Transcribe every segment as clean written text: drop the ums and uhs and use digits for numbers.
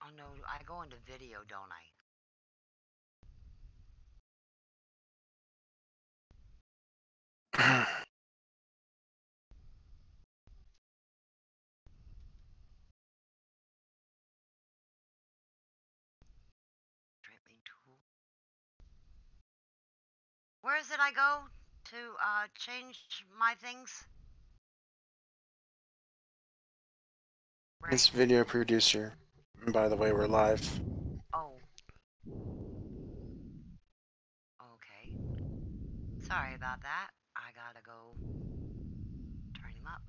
Oh no, I go into video, don't I? Stripping tool. Where is it I go to change my things? It's video producer. And by the way, we're live. Oh. Okay. Sorry about that. I gotta go turn him up.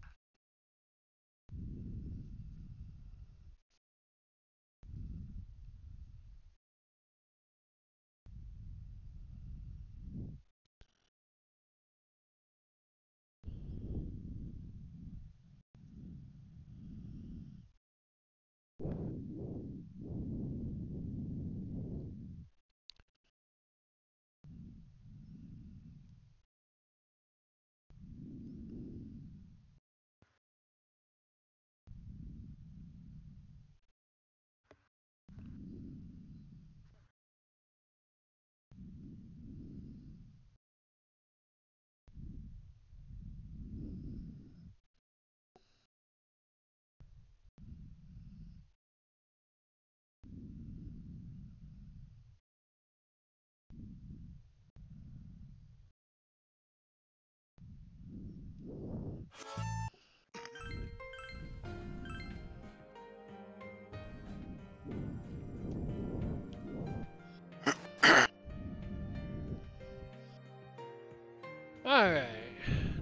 Alright,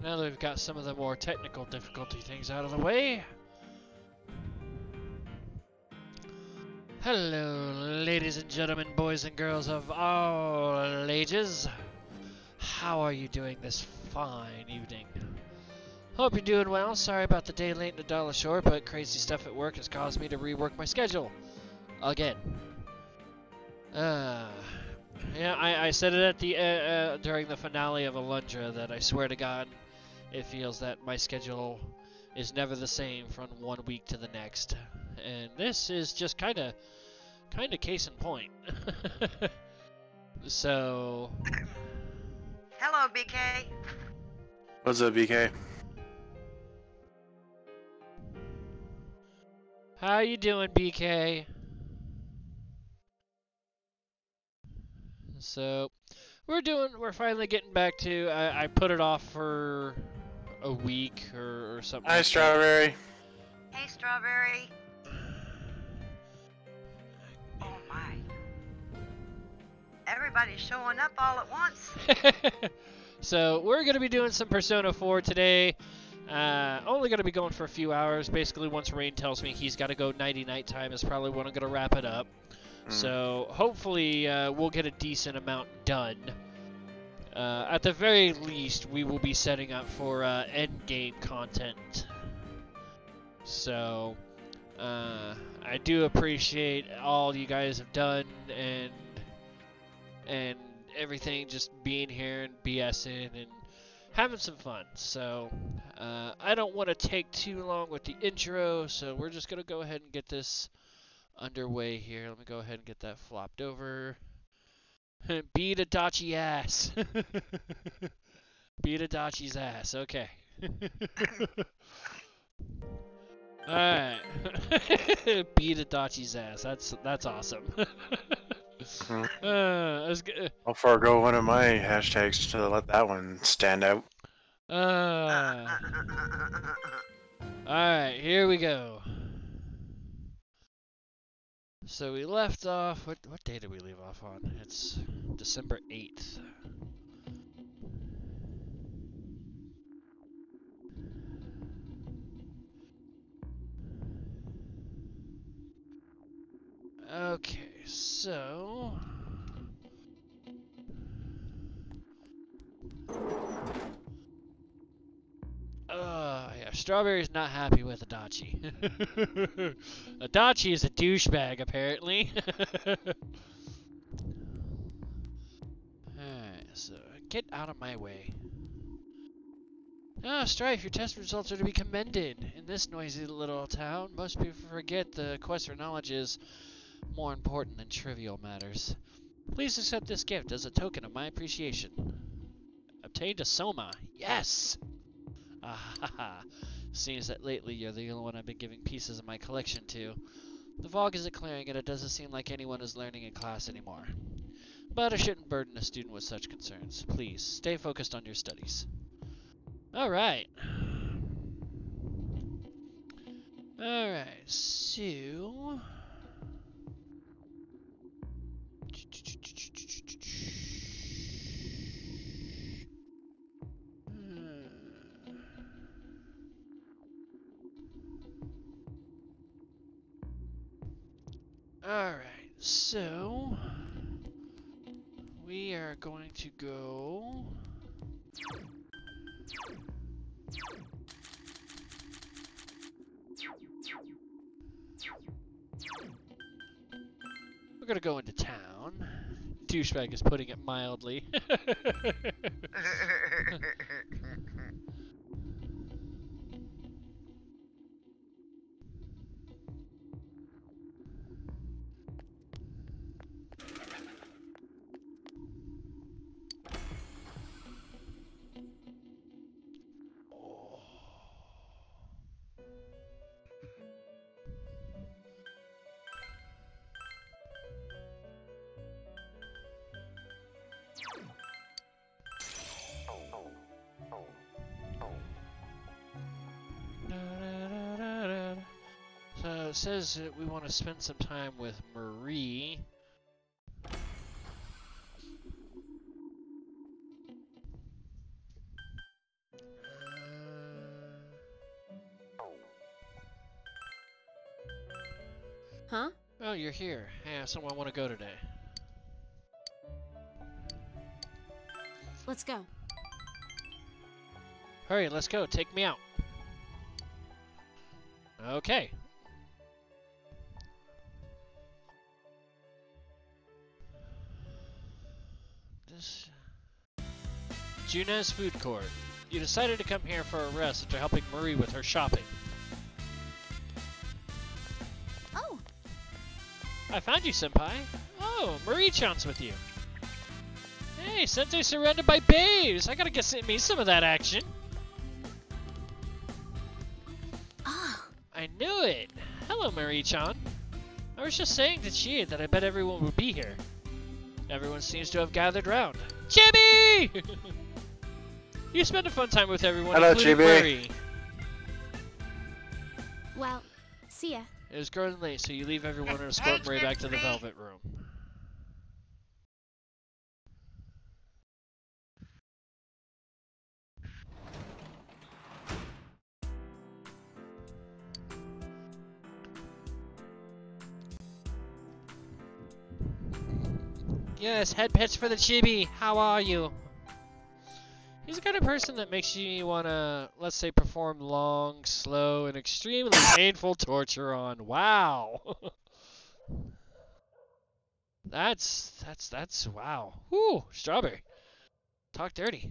now that we've got some of the more technical difficulty things out of the way. Hello, ladies and gentlemen, boys and girls of all ages. How are you doing this fine evening? Hope you're doing well. Sorry about the day late and a dollar short, but crazy stuff at work has caused me to rework my schedule. Again. Yeah, I said it at the during the finale of Alundra that I swear to God, it feels that my schedule is never the same from one week to the next, and this is just kind of case in point. So, Hello, BK. What's up, BK? how you doing, BK? So, we're finally getting back to, I put it off for a week or something Hi, like Strawberry. Hey, Strawberry. Oh my. Everybody's showing up all at once. that. So, we're going to be doing some Persona 4 today. Only going to be going for a few hours. Basically, once Rain tells me he's got to go nighty-night time is probably when I'm going to wrap it up. So, hopefully, we'll get a decent amount done. At the very least, we will be setting up for endgame content. So, I do appreciate all you guys have done and everything, just being here and BSing and having some fun. So, I don't want to take too long with the intro, so we're just going to go ahead and get this underway here. Let me go ahead and get that flopped over. Beat Adachi ass. Beat Adachi's ass. Okay. Alright. Beat Adachi's ass. That's awesome. I'll forego one of my hashtags to let that one stand out. Alright, here we go. So we left off, what day did we leave off on? It's December 8th. Okay, so... yeah, Strawberry's not happy with Adachi. Adachi is a douchebag, apparently. Alright, so get out of my way. Ah, Strife, your test results are to be commended. In this noisy little town, most people forget the quest for knowledge is more important than trivial matters. Please accept this gift as a token of my appreciation. Obtained a Soma. Yes! Ah, seems that lately you're the only one I've been giving pieces of my collection to. The fog isn't clearing and it doesn't seem like anyone is learning in class anymore. But I shouldn't burden a student with such concerns. Please, stay focused on your studies. Alright. Alright, so... Alright, so... we are going to go... we're gonna go into town. Douchebag is putting it mildly. So it says that we want to spend some time with Marie. Huh? Oh, you're here. Hey, somewhere I want to go today. Let's go. Hurry, let's go. Take me out. Okay. This... Juna's Food Court. You decided to come here for a rest after helping Marie with her shopping. Oh! I found you, Senpai. Oh, Marie-chan's with you. Hey, Sensei surrounded by babes! I gotta get me some of that action. Ah! I knew it! Hello, Marie-chan. I was just saying to Chie that I bet everyone would be here. Everyone seems to have gathered round. Chibi! You spent a fun time with everyone, Hello, including Chibi. Marie. Well, see ya. It was growing late, so you leave everyone and escort Marie back to the Velvet Room. Yes, head pets for the chibi. How are you? He's the kind of person that makes you want to, let's say, perform long, slow, and extremely painful torture on. Wow. That's wow. Whoo, strawberry. Talk dirty.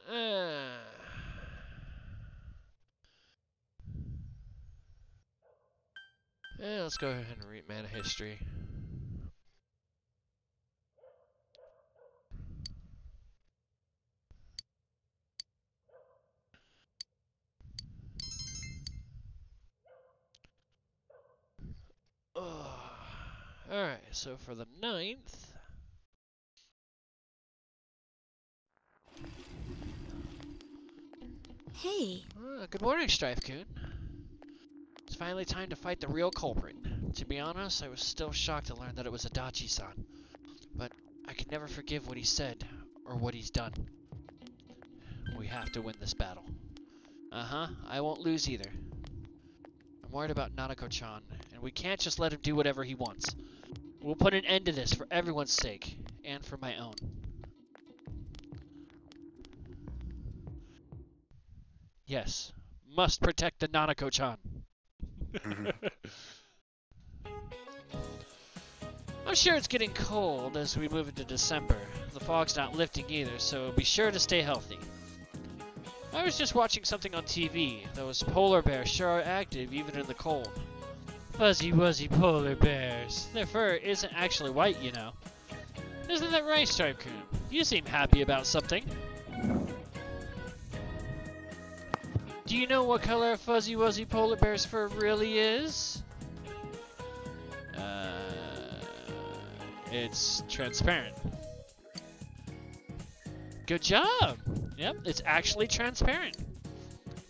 Yeah, let's go ahead and read mana history. Alright, so for the 9th... Hey. Good morning, Strife-kun. It's finally time to fight the real culprit. To be honest, I was still shocked to learn that it was Adachi-san. But I can never forgive what he said, or what he's done. We have to win this battle. Uh-huh, I won't lose either. I'm worried about Nanako-chan, and we can't just let him do whatever he wants. We'll put an end to this for everyone's sake, and for my own. Yes, must protect the Nanako-chan. I'm sure it's getting cold as we move into December. The fog's not lifting either, so be sure to stay healthy. I was just watching something on TV. Those polar bears sure are active even in the cold. Fuzzy wuzzy polar bears. Their fur isn't actually white, you know. Isn't that right, Stripe Coon? You seem happy about something. Do you know what color a fuzzy wuzzy polar bear's fur really is? It's transparent. Good job! Yep, it's actually transparent.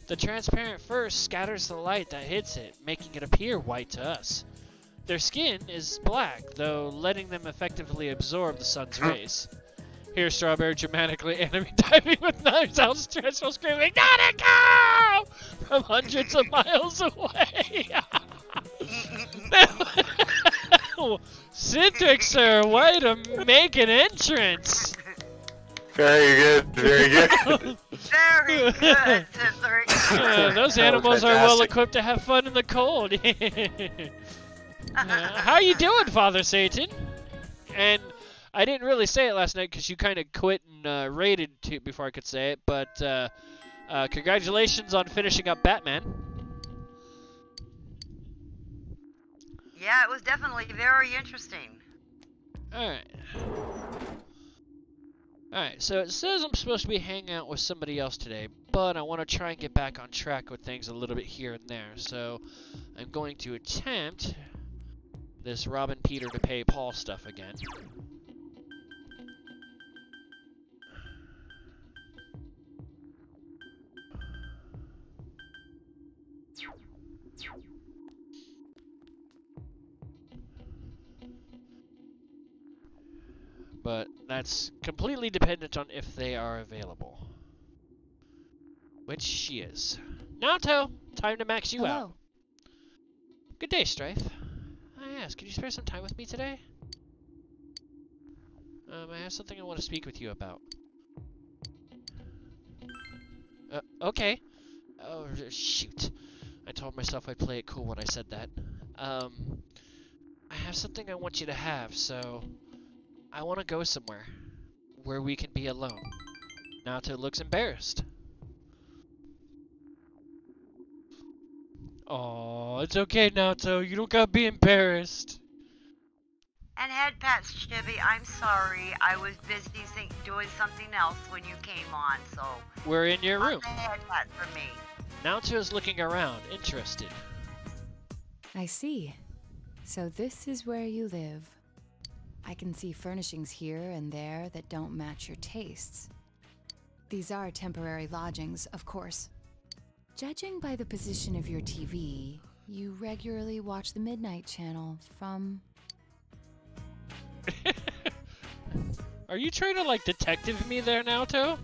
The transparent fur scatters the light that hits it, making it appear white to us. Their skin is black, though letting them effectively absorb the sun's rays. Here, Strawberry dramatically enemy diving with knives outstretched while screaming, "Gotta go!" from hundreds of miles away. Citric, sir, way to make an entrance. Very good, very good. Very good, Citric. Those animals are well equipped to have fun in the cold. How you doing, Father Satan? And I didn't really say it last night because you kind of quit and raided before I could say it, but congratulations on finishing up Batman. Yeah, it was definitely very interesting. Alright. Alright, so it says I'm supposed to be hanging out with somebody else today, but I want to try and get back on track with things a little bit here and there, so I'm going to attempt this Robin Peter to pay Paul stuff again. But that's completely dependent on if they are available. Which she is. Naoto, time to max you out. Good day, Strife. I ask, could you spare some time with me today? I have something I want to speak with you about. Okay. Oh, shoot. I told myself I'd play it cool when I said that. I have something I want you to have, so I want to go somewhere where we can be alone. Naoto looks embarrassed. Aw, it's okay, Naoto. You don't gotta be embarrassed. And head pats, Chibi, I'm sorry. I was busy doing something else when you came on, so... We're in your room. The head pat for me. Naoto is looking around, interested. I see. So this is where you live. I can see furnishings here and there that don't match your tastes. These are temporary lodgings, of course. Judging by the position of your TV, you regularly watch the Midnight Channel from... Are you trying to, like, detective me there, Naoto?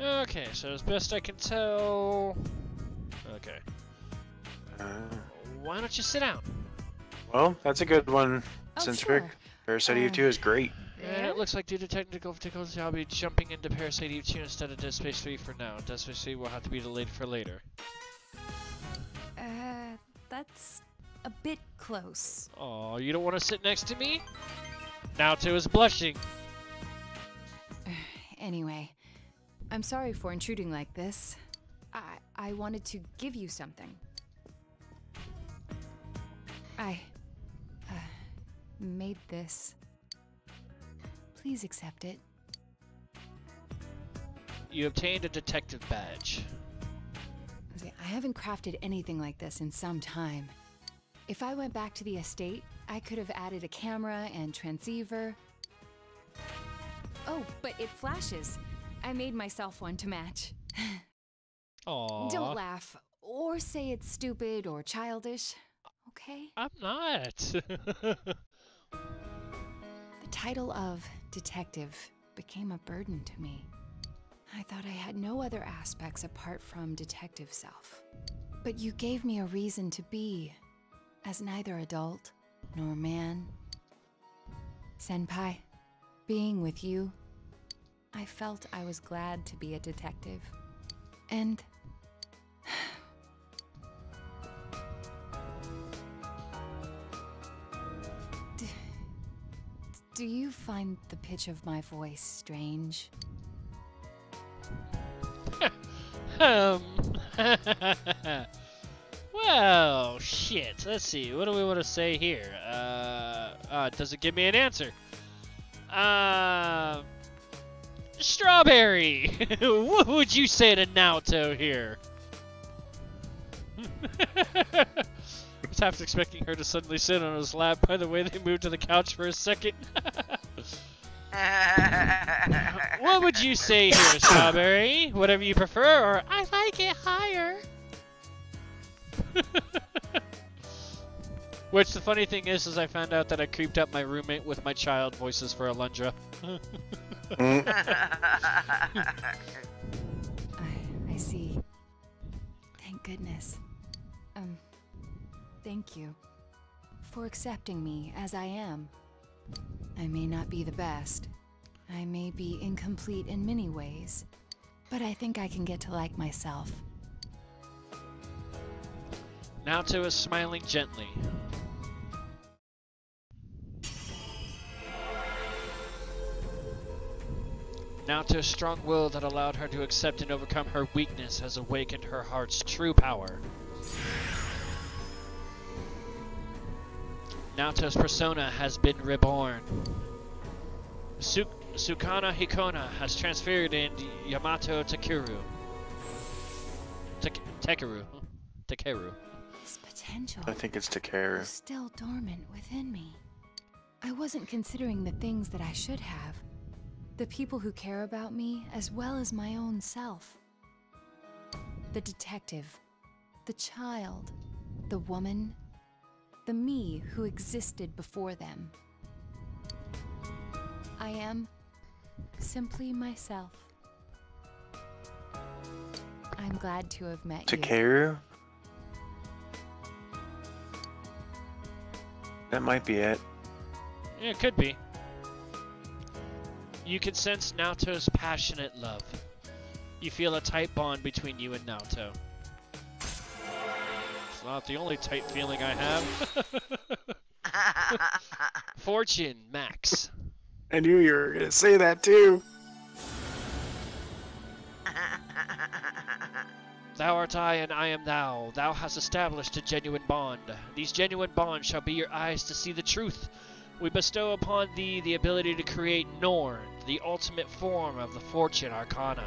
Okay, so as best I can tell... Okay. Why don't you sit down? Well, that's a good one, Oh, Citric. sure. Parasite Eve 2 is great. And it looks like due to technical difficulties, I'll be jumping into Parasite Eve 2 instead of Dead Space 3 for now. Dead Space 3 will have to be delayed for later. That's a bit close. Oh, you don't want to sit next to me? Naoto is blushing. Anyway, I'm sorry for intruding like this. I wanted to give you something. I made this. Please accept it. You obtained a detective badge. See, I haven't crafted anything like this in some time. If I went back to the estate, I could have added a camera and transceiver. Oh, but it flashes. I made myself one to match. Aww. Don't laugh, or say it's stupid or childish, okay? I'm not. The title of detective became a burden to me. I thought I had no other aspects apart from detective self. But you gave me a reason to be, as neither adult nor man. Senpai, being with you I felt I was glad to be a detective. And do you find the pitch of my voice strange? Well, shit. Let's see. What do we want to say here? Does it give me an answer? Strawberry. What would you say to Naoto here? I was half expecting her to suddenly sit on his lap. By the way, they moved to the couch for a second. What would you say here, Strawberry? Whatever you prefer, or I like it higher. Which the funny thing is I found out that I creeped up my roommate with my child voices for Alundra. I see. Thank goodness. Thank you for accepting me as I am. I may not be the best. I may be incomplete in many ways, but I think I can get to like myself. Naoto is smiling gently. Naoto's strong will that allowed her to accept and overcome her weakness has awakened her heart's true power. Naoto's persona has been reborn. Sukana Hikona has transferred into Yamato Takeru. Takeru. This potential I think it's Takeru. is still dormant within me. I wasn't considering the things that I should have. The people who care about me, as well as my own self. The detective, the child, the woman, the me who existed before them. I am simply myself. I'm glad to have met you. Takeru? That might be it. Yeah, it could be. You can sense Naoto's passionate love. You feel a tight bond between you and Naoto. It's not the only tight feeling I have. Fortune, max. I knew you were gonna say that too. Thou art I and I am thou. Thou hast established a genuine bond. These genuine bonds shall be your eyes to see the truth. We bestow upon thee the ability to create Norn, the ultimate form of the Fortune Arcana.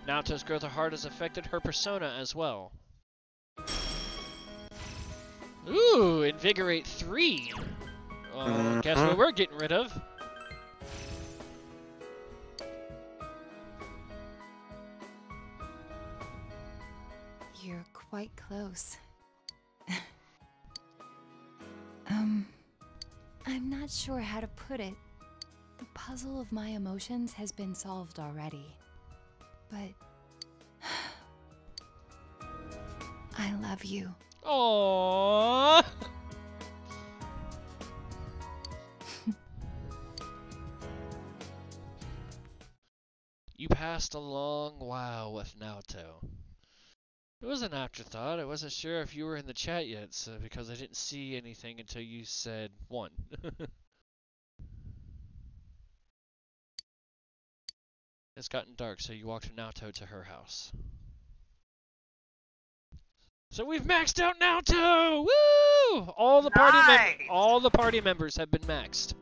Naoto's growth of heart has affected her persona as well. Ooh, Invigorate 3. Guess what we're getting rid of? You're quite close. I'm not sure how to put it. The puzzle of my emotions has been solved already. But I love you. Aww. You passed a long while with Naoto. It was an afterthought. I wasn't sure if you were in the chat yet, so because I didn't see anything until you said 1. It's gotten dark, so you walked Naoto to her house. So we've maxed out Naoto! Woo! All the party members have been maxed.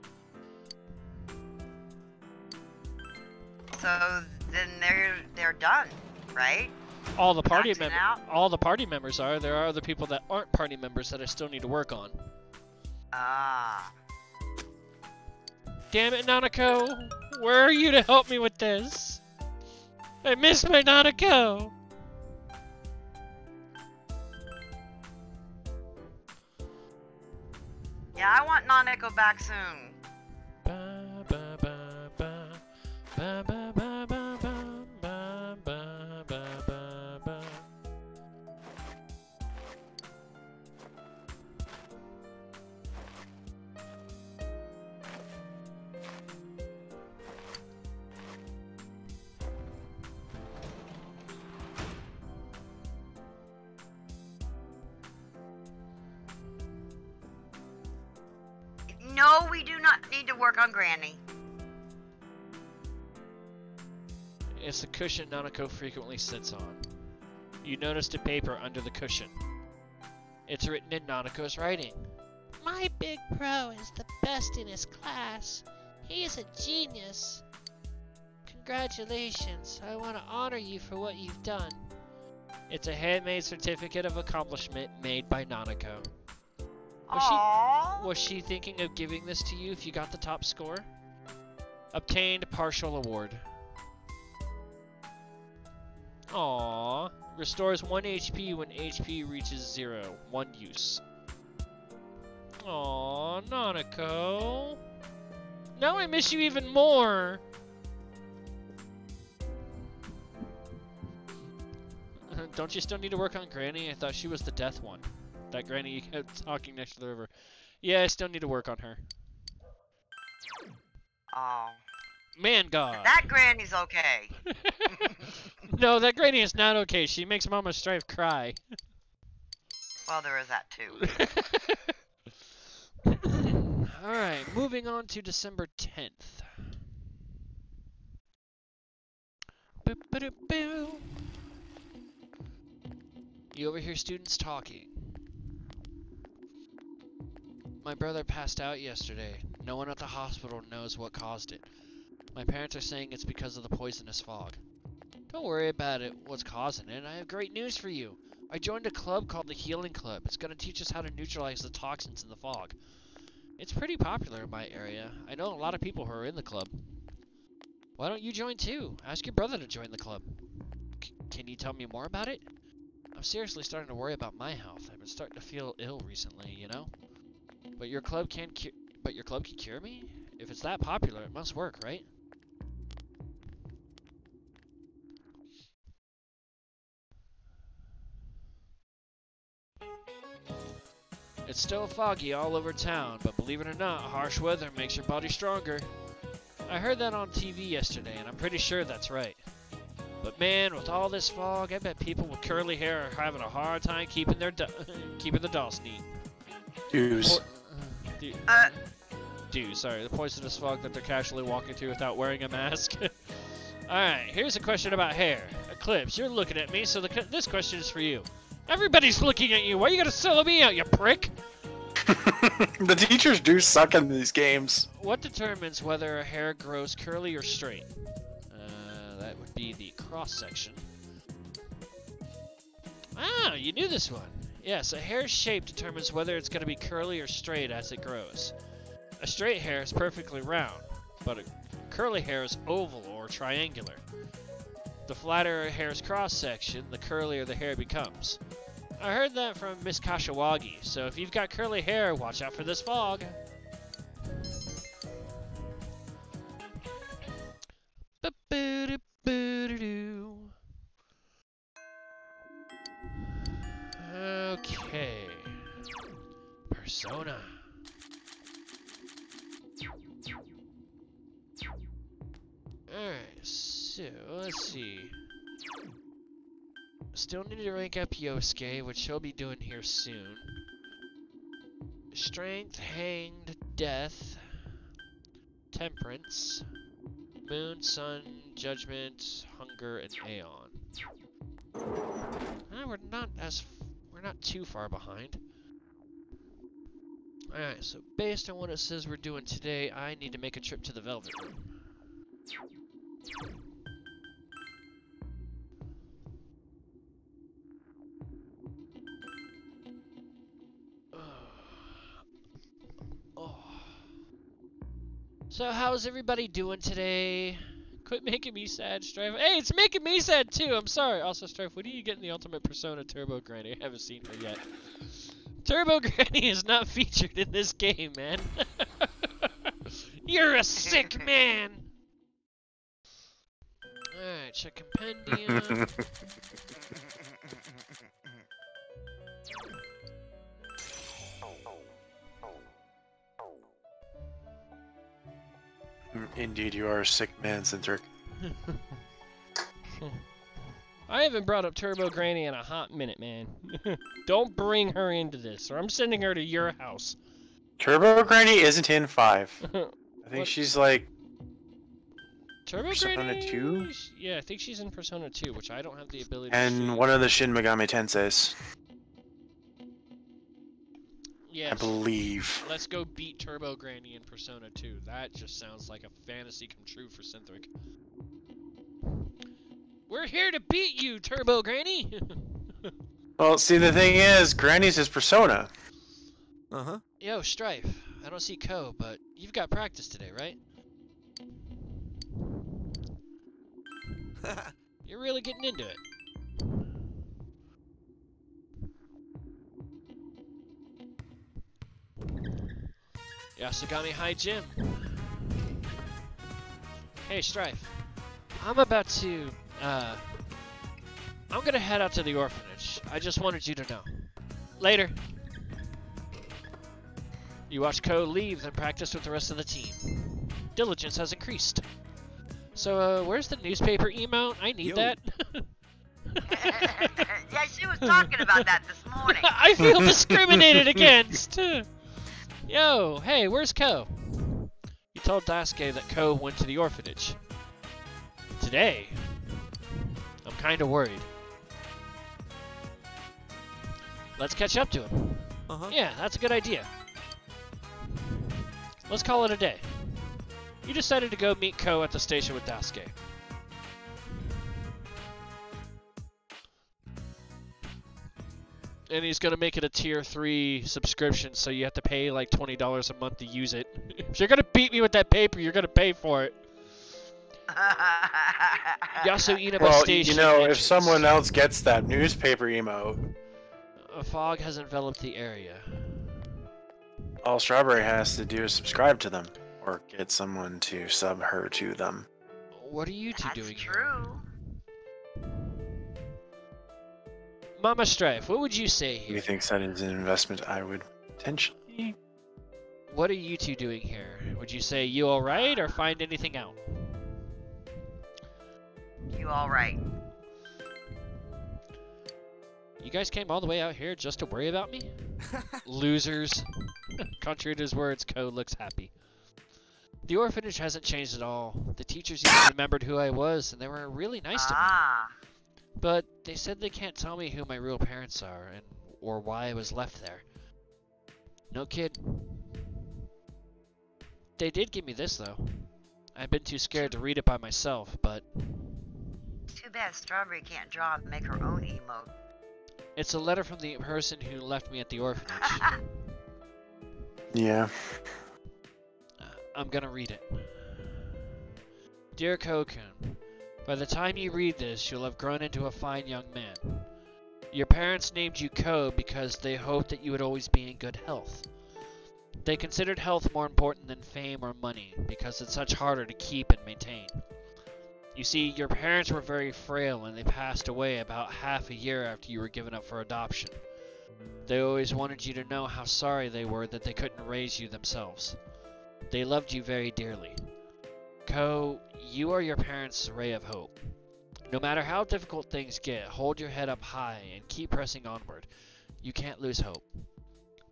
So then they're done, right? All the party Maxing out? members are. There are other people that aren't party members that I still need to work on. Ah. Damn it, Nanako! Where are you to help me with this? I miss my Nanako! Yeah, I want Nanako back soon. Ba, ba, ba, ba. Ba, ba, ba, ba, ba, ba, ba, ba, ba, ba. No, we do not need to work on Granny. It's the cushion Nanako frequently sits on. You noticed a paper under the cushion. It's written in Nanako's writing. My big bro is the best in his class. He is a genius. Congratulations. I want to honor you for what you've done. It's a handmade certificate of accomplishment made by Nanako. Aww. Was she thinking of giving this to you if you got the top score? Obtained partial award. Aww. Restores 1 HP when HP reaches 0. 1 use. Aww, Nanako. Now I miss you even more. Don't you still need to work on Granny? I thought she was the death one. That Granny you kept talking next to the river. Yeah, I still need to work on her. Oh. Man God. That Granny's okay. No, that Granny is not okay. She makes Mama Strife cry. Well, there is that too. Alright, moving on to December 10th. Boop-ba-doop-boo. You overhear students talking. My brother passed out yesterday. No one at the hospital knows what caused it. My parents are saying it's because of the poisonous fog. Don't worry about it, what's causing it. I have great news for you. I joined a club called the Healing Club. It's going to teach us how to neutralize the toxins in the fog. It's pretty popular in my area. I know a lot of people who are in the club. Why don't you join too? Ask your brother to join the club. Can you tell me more about it? I'm seriously starting to worry about my health. I've been starting to feel ill recently, you know? But your club can cure me? If it's that popular, it must work, right? It's still foggy all over town, but believe it or not, harsh weather makes your body stronger. I heard that on TV yesterday, and I'm pretty sure that's right. But man, with all this fog, I bet people with curly hair are having a hard time keeping their keeping the dolls neat. Dues. Sorry, the poisonous fog that they're casually walking through without wearing a mask. Alright, here's a question about hair. Eclipse, you're looking at me, so this question is for you. Everybody's looking at you. Why you gotta solo me out, you prick? The teachers do suck in these games. What determines whether a hair grows curly or straight? That would be the cross-section. Ah, you knew this one. Yes, a hair's shape determines whether it's going to be curly or straight as it grows. A straight hair is perfectly round, but a curly hair is oval or triangular. The flatter a hair's cross-section, the curlier the hair becomes. I heard that from Miss Kashiwagi, so if you've got curly hair, watch out for this fog. Okay. Persona. Alright, so let's see. Still need to rank up Yosuke, which he'll be doing here soon. Strength, Hanged, Death, Temperance, Moon, Sun, Judgment, Hunger, and Aeon. We're not too far behind. Alright, so based on what it says we're doing today, I need to make a trip to the Velvet Room. So how's everybody doing today? Quit making me sad, Strife. Hey, it's making me sad too. I'm sorry. Also, Strife, when do you get in the Ultimate Persona Turbo Granny? I haven't seen her yet. Turbo Granny is not featured in this game, man. You're a sick man. Alright, check compendium. Indeed, you are a sick man, Centric. I haven't brought up Turbo Granny in a hot minute, man. Don't bring her into this, or I'm sending her to your house. Turbo Granny isn't in 5. I think What? she's like Turbo Persona Granny? 2? Yeah, I think she's in Persona 2, which I don't have the ability to and see. one of the Shin Megami Tenseis, Yes. I believe. Let's go beat Turbo Granny in Persona 2. That just sounds like a fantasy come true for Synthric. We're here to beat you, Turbo Granny! Well, see, the thing is, Granny's his Persona. Uh-huh. Yo, Strife. I don't see Ko, but you've got practice today, right? You're really getting into it. Yasugami High Gym. Hey, Strife. I'm about to, I'm gonna head out to the orphanage. I just wanted you to know. Later. You watch Ko leave, then practice with the rest of the team. Diligence has increased. So, where's the newspaper emote? I need Yo. that. Yeah, she was talking about that this morning. I feel discriminated against. Yo, hey, where's Ko? You told Daisuke that Ko went to the orphanage. Today? I'm kinda worried. Let's catch up to him. Uh-huh. Yeah, that's a good idea. Let's call it a day. You decided to go meet Ko at the station with Daisuke. And he's gonna make it a tier 3 subscription, so you have to pay like $20 a month to use it. If you're gonna beat me with that paper, you're gonna pay for it. Yasuinaba Well, Station. you know, if entrance. someone else gets that newspaper emote, A fog has enveloped the area. all Strawberry has to do is subscribe to them, or get someone to sub her to them. What are you two That's doing true. here? Mama Strife, what would you say He here? thinks that is an investment I would potentially. What are you two doing here? Would you say you alright or find anything out? You all right? You guys came all the way out here just to worry about me? Losers. Contrary to his words, Ko looks happy. The orphanage hasn't changed at all. The teachers even remembered who I was, and they were really nice to me. Ah, But they said they can't tell me who my real parents are, and or why I was left there. No kid. They did give me this, though. I've been too scared to read it by myself, but too bad Strawberry can't draw and make her own emote. it's a letter from the person who left me at the orphanage. Yeah. I'm gonna read it. Dear Ko-kun, by the time you read this, you'll have grown into a fine young man. Your parents named you Ko because they hoped that you would always be in good health. They considered health more important than fame or money because it's much harder to keep and maintain. You see, your parents were very frail and they passed away about half a year after you were given up for adoption. They always wanted you to know how sorry they were that they couldn't raise you themselves. They loved you very dearly. Ko, you are your parents' ray of hope. No matter how difficult things get, hold your head up high and keep pressing onward. You can't lose hope.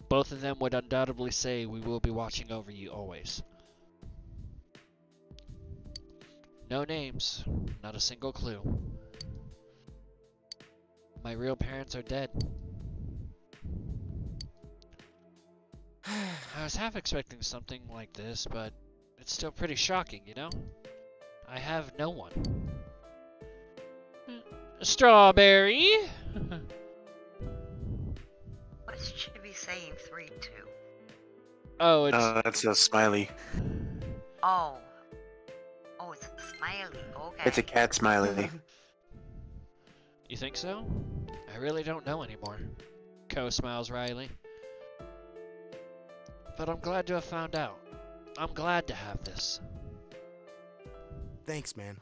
Both of them would undoubtedly say we will be watching over you always. No names, not a single clue. My real parents are dead. I was half expecting something like this, but it's still pretty shocking, you know? I have no one. Strawberry! What should be saying 3-2? Oh, it's... That's a smiley. Oh. Oh, it's a smiley. Okay. It's a cat smiley. You think so? I really don't know anymore. Ko smiles wryly. But I'm glad to have found out. I'm glad to have this. Thanks, man.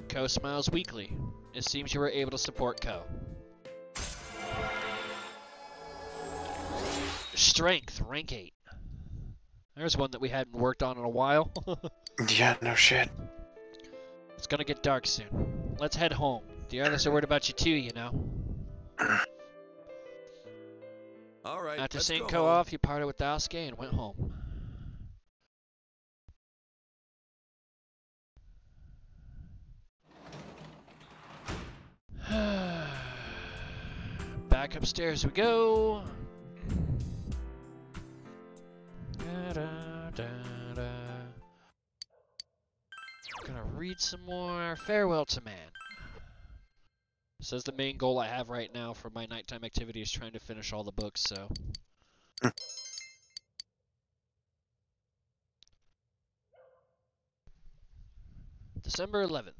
Ko smiles weakly. It seems you were able to support Ko. Strength, rank 8. There's one that we hadn't worked on in a while. Yeah, no shit. It's gonna get dark soon. Let's head home. The others are worried about you too, you know. All right, After let's seeing go Ko home. off, he parted with Daisuke and went home. Back upstairs we go. Gonna read some more. Farewell to Man. Says the main goal I have right now for my nighttime activity is trying to finish all the books, so. December 11th.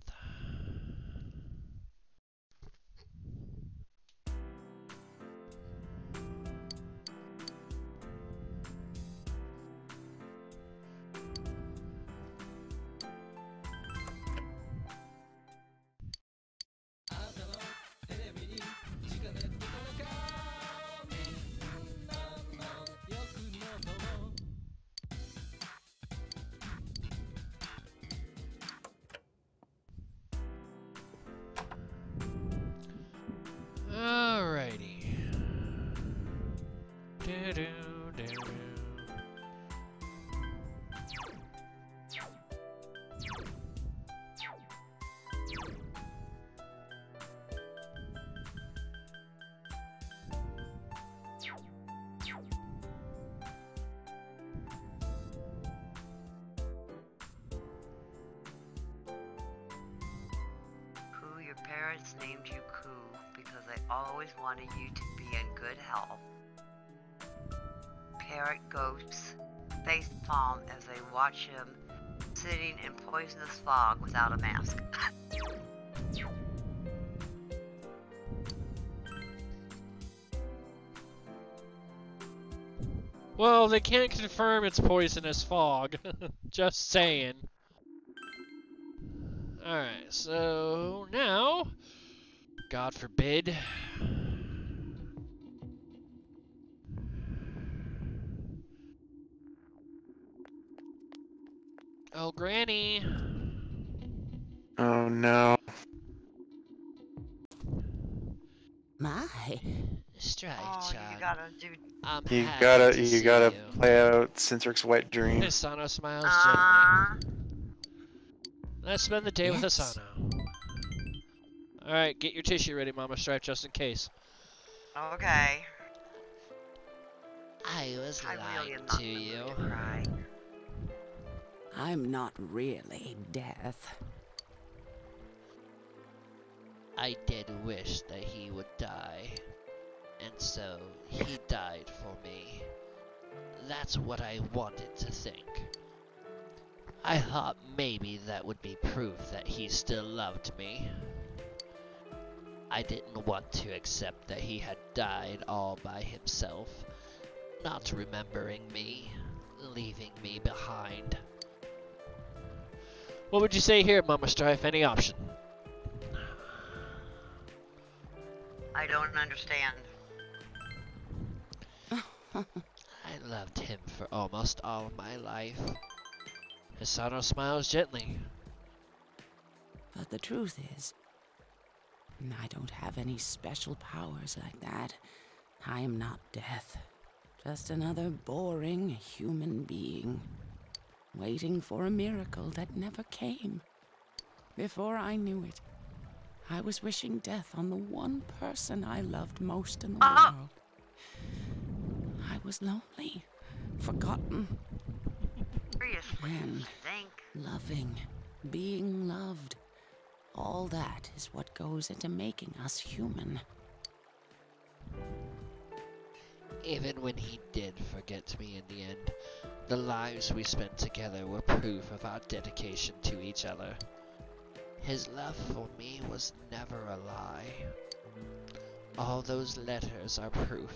Alrighty. Do-do-do-do. Koo, your parents named you Koo because they always wanted you to be in good health. Parrot ghosts face palm as they watch him sitting in poisonous fog without a mask. Well, they can't confirm it's poisonous fog. Just saying. Alright, so now, God forbid. Oh, Granny. Oh no. My. Strife, Oh, John. you gotta do. I'm You happy gotta to see gotta you. play out Cintric's wet dream. Asano smiles gently. Let's spend the day with Yes. Asano. Alright, get your tissue ready, Mama Strife, just in case. Okay. I was I really lying am not to in the you. mood to cry. I'm not really death. I did wish that he would die. And so, he died for me. That's what I wanted to think. I thought maybe that would be proof that he still loved me. I didn't want to accept that he had died all by himself, not remembering me, leaving me behind. What would you say here, Mama Strife? Any option? I don't understand. I loved him for almost all of my life. Hisano smiles gently. But the truth is, I don't have any special powers like that. I am not death. Just another boring human being, waiting for a miracle that never came. Before I knew it, I was wishing death on the one person I loved most in the world. I was lonely, forgotten, Seriously, and think. loving, being loved. All that is what goes into making us human. Even when he did forget me in the end, the lives we spent together were proof of our dedication to each other. His love for me was never a lie. All those letters are proof.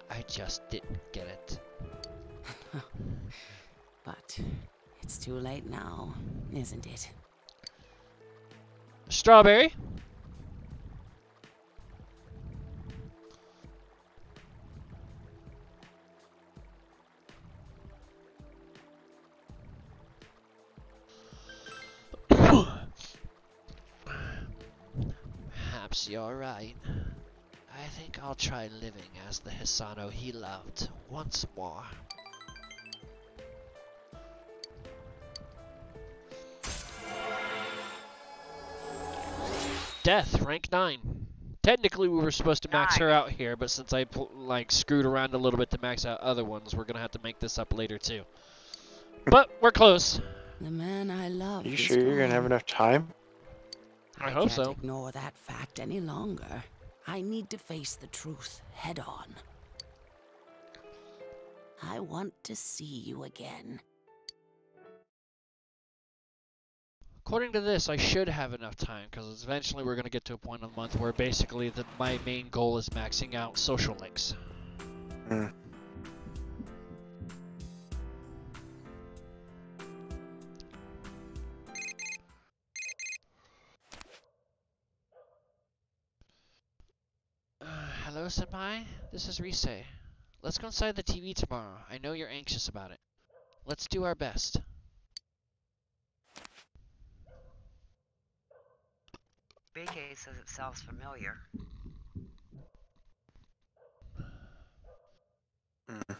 I just didn't get it. But it's too late now, isn't it? Strawberry? Perhaps you're right. I think I'll try living as the Hisano he loved once more. Death, rank 9. Technically, we were supposed to max her Nice. out here, but since I like screwed around a little bit to max out other ones, we're gonna have to make this up later too. But we're close. The man I love Are you is sure you're gonna have gone. enough time? I hope can't so. ignore that fact any longer. I need to face the truth head on. I want to see you again. According to this, I should have enough time, because eventually we're going to get to a point in the month where basically my main goal is maxing out social links. Hmm. Hello, Senpai? This is Rise. Let's go inside the TV tomorrow. I know you're anxious about it. Let's do our best. BK says it sounds familiar. Hmm.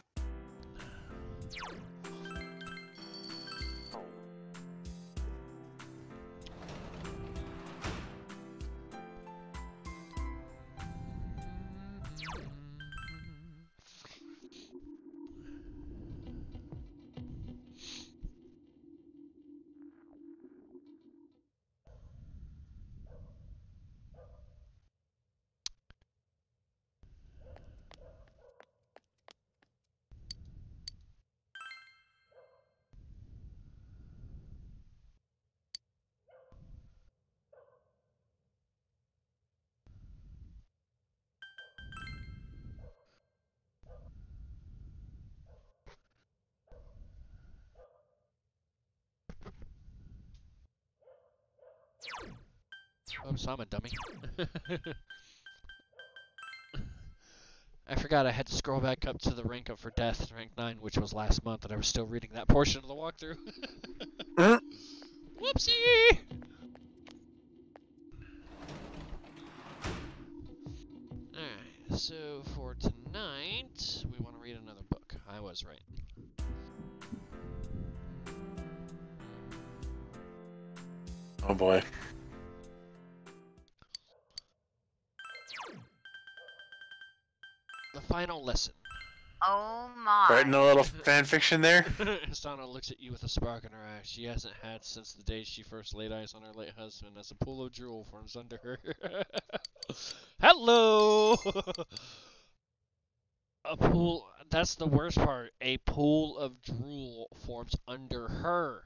Oops, I'm a dummy. I forgot I had to scroll back up to the rank up for Death, rank 9, which was last month, and I was still reading that portion of the walkthrough. Whoopsie! Alright, so for tonight, we want to read another book. I was right. Oh boy. The final lesson. Oh my. Writing a little fan fiction there. Hisano looks at you with a spark in her eye. She hasn't had since the day she first laid eyes on her late husband as a pool of drool forms under her. Hello! A pool, that's the worst part. A pool of drool forms under her.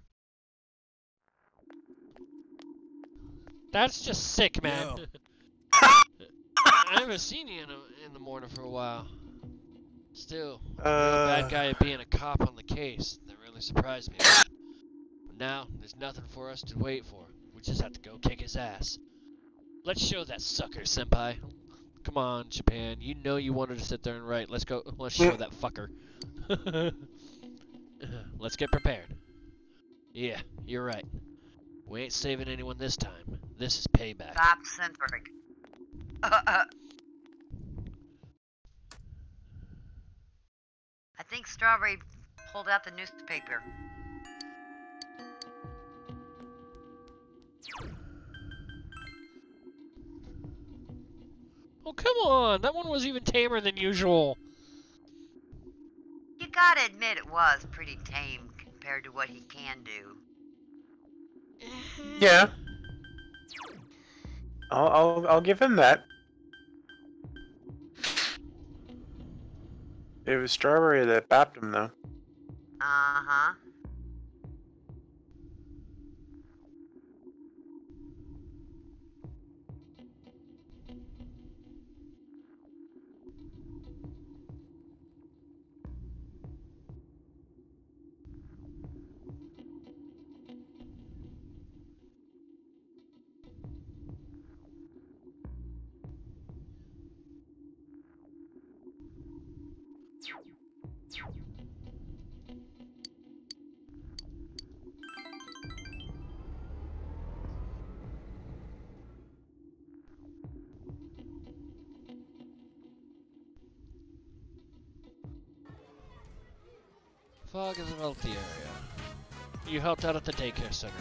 That's just sick, man. I haven't seen you in the morning for a while. Still, a real bad guy at being a cop on the case. That really surprised me. But now, there's nothing for us to wait for. We just have to go kick his ass. Let's show that sucker, senpai. Come on, Japan. You know you wanted to sit there and write. Let's go. Let's show that fucker. Let's get prepared. Yeah, you're right. We ain't saving anyone this time. This is payback. Stop censoring. I think Strawberry pulled out the newspaper. Oh, come on. That one was even tamer than usual. You gotta admit it was pretty tame compared to what he can do. Yeah. I'll give him that. It was Strawberry that bapped him though. Uh-huh. Fog has enveloped the area. You helped out at the daycare center.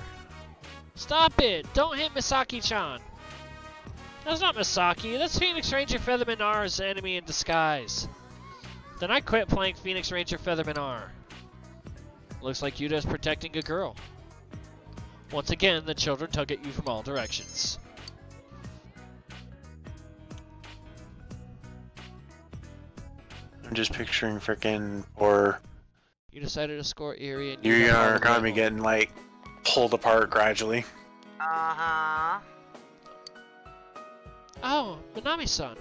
Stop it! Don't hit Misaki-chan! That's not Misaki, that's Phoenix Ranger Featherman R's enemy in disguise. Then I quit playing Phoenix Ranger Featherman R. Looks like Yuta's protecting a girl. Once again, the children tug at you from all directions. I'm just picturing frickin' poor You decided to score Erie and Yuri got and all Aragami level. getting like pulled apart gradually. Uh-huh. Oh, Minami-san.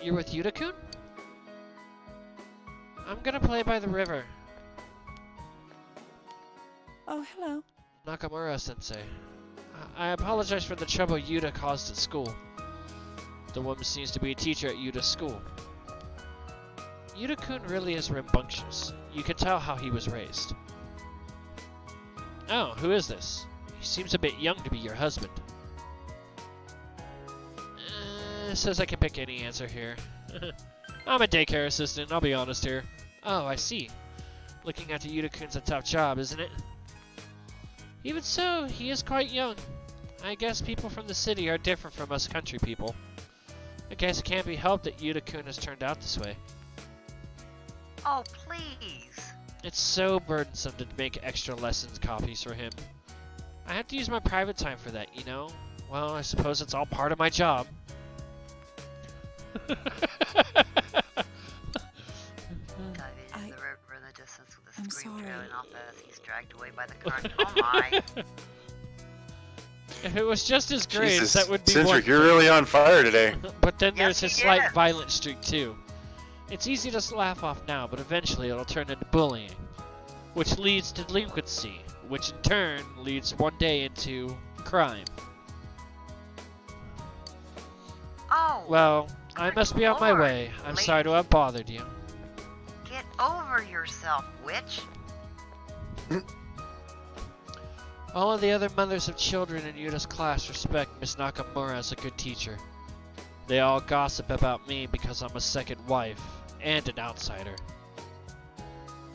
You're with Yuta-kun? I'm gonna play by the river. Oh, hello. Nakamura-sensei. I apologize for the trouble Yuta caused at school. The woman seems to be a teacher at Yuta's school. Yuta-kun really is rambunctious. You can tell how he was raised. Oh, who is this? He seems a bit young to be your husband. Says I can pick any answer here. I'm a daycare assistant, I'll be honest here. Oh, I see. Looking after Yuta-kun's a tough job, isn't it? Even so, he is quite young. I guess people from the city are different from us country people. I guess it can't be helped that Yuta-kun has turned out this way. Oh, please. It's so burdensome to make extra lessons copies for him. I have to use my private time for that, you know? Well, I suppose it's all part of my job. Dive into the river in the distance with a I'm scream sorry. trailing off as he's dragged away by the current. Oh my. If it was just his grades, Jesus, that would be one Cindric, you're really on fire today. But then Yes, there's his he slight is. violent streak too. It's easy to laugh off now, but eventually it'll turn into bullying, which leads to delinquency, which in turn leads one day into crime. Oh, Well, I must be on my Lord, way. I'm lady. sorry to have bothered you. get over yourself, witch. All of the other mothers of children in Yuta's class respect Miss Nakamura as a good teacher. They all gossip about me because I'm a second wife and an outsider.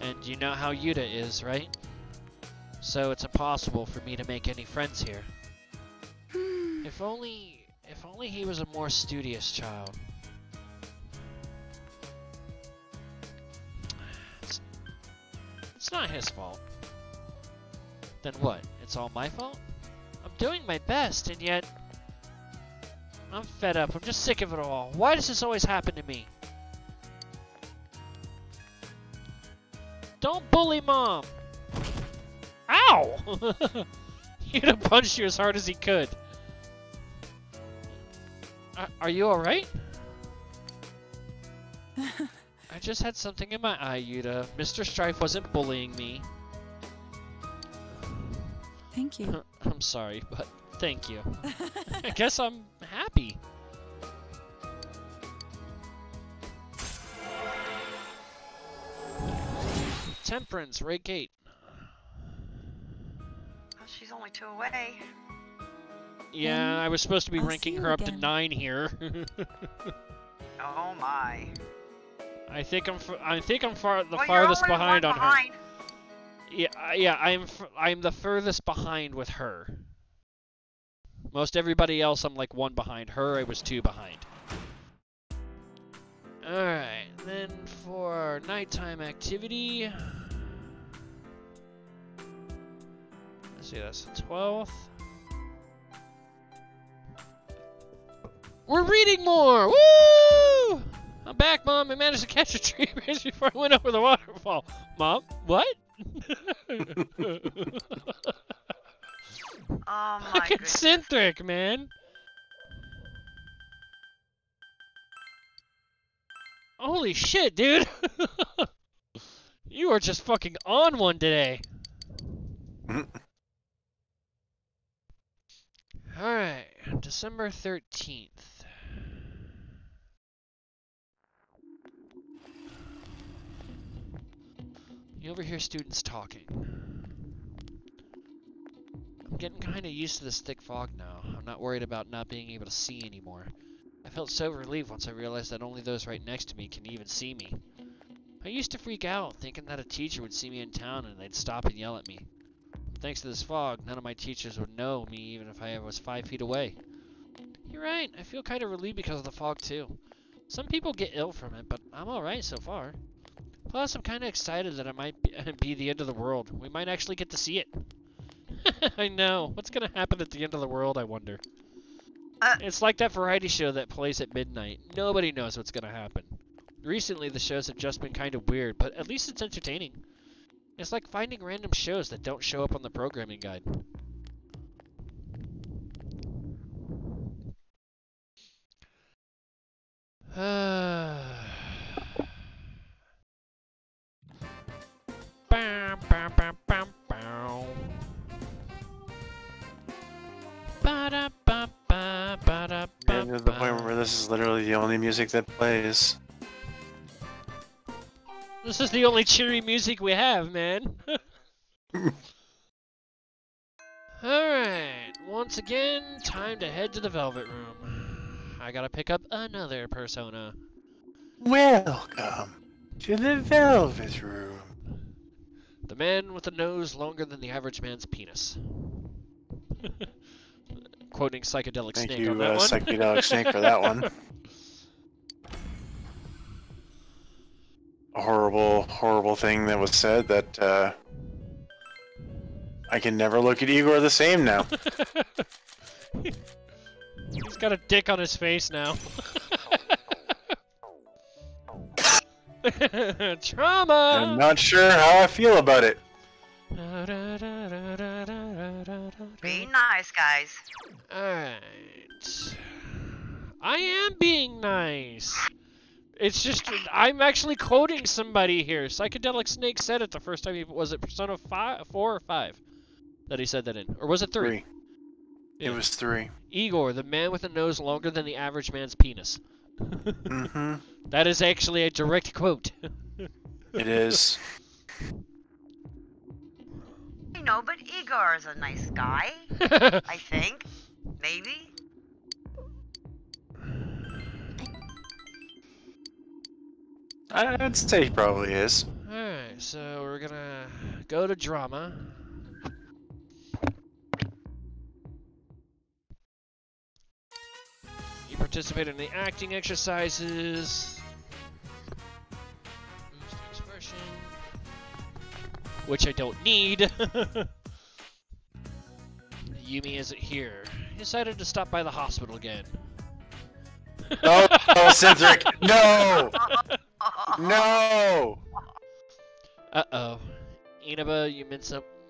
And you know how Yuta is, right? So it's impossible for me to make any friends here. If only he was a more studious child. It's not his fault. Then what? It's all my fault? I'm doing my best, and yet I'm fed up. I'm just sick of it all. Why does this always happen to me? Don't bully Mom! Ow! Yuta punched you as hard as he could. Are you alright? I just had something in my eye, Yuta. Mr. Strife wasn't bullying me. Thank you. I'm sorry, but thank you. I guess I'm happy. Temperance, Ray Gate. Oh, she's only 2 away. Yeah, I was supposed to be I'll ranking see her you up to again. 9 here. Oh my. I think I'm the Well, you're farthest only behind one on behind. her. Yeah, I'm the furthest behind with her. Most everybody else, I'm like 1 behind. Her, I was 2 behind. Alright, then for nighttime activity. Let's see, that's the 12th. We're reading more! Woo! I'm back, Mom. I managed to catch a tree branch before I went over the waterfall. Mom, what? Oh my Fucking goodness. Cindric, man. Holy shit, dude. You are just fucking on one today. Alright, December 13th. You overhear students talking. I'm getting kinda used to this thick fog now. I'm not worried about not being able to see anymore. I felt so relieved once I realized that only those right next to me can even see me. I used to freak out, thinking that a teacher would see me in town and they'd stop and yell at me. Thanks to this fog, none of my teachers would know me even if I was 5 feet away. You're right, I feel kind of relieved because of the fog too. Some people get ill from it, but I'm alright so far. Plus, I'm kind of excited that it might be the end of the world. We might actually get to see it. I know. What's going to happen at the end of the world, I wonder? It's like that variety show that plays at midnight. Nobody knows what's going to happen. Recently, the shows have just been kind of weird, but at least it's entertaining. It's like finding random shows that don't show up on the programming guide. And to the point where this is literally the only music that plays. This is the only cheery music we have, man. Alright, once again, time to head to the Velvet Room. I gotta pick up another persona. Welcome to the Velvet Room. The man with a nose longer than the average man's penis. Quoting Psychedelic Thank Snake you, on that one. Psychedelic Snake, for that one. A horrible, horrible thing that was said that I can never look at Igor the same now. He's got a dick on his face now. Trauma! I'm not sure how I feel about it. Be nice, guys. Alright. I am being nice. It's just, I'm actually quoting somebody here. Psychedelic Snake said it the first time was it Persona 4 or 5 that he said that in? Or was it 3? 3. Yeah. It was 3. Igor, the man with a nose longer than the average man's penis. Mm-hmm. That is actually a direct quote. It is. I know, but Igor is a nice guy. I think. Maybe. I'd say he probably is. Alright, so we're gonna go to drama. You participate in the acting exercises. Moves to expression. Which I don't need. Yumi isn't here. He decided to stop by the hospital again. Oh, Cynthric! No! No! Uh-oh. Inaba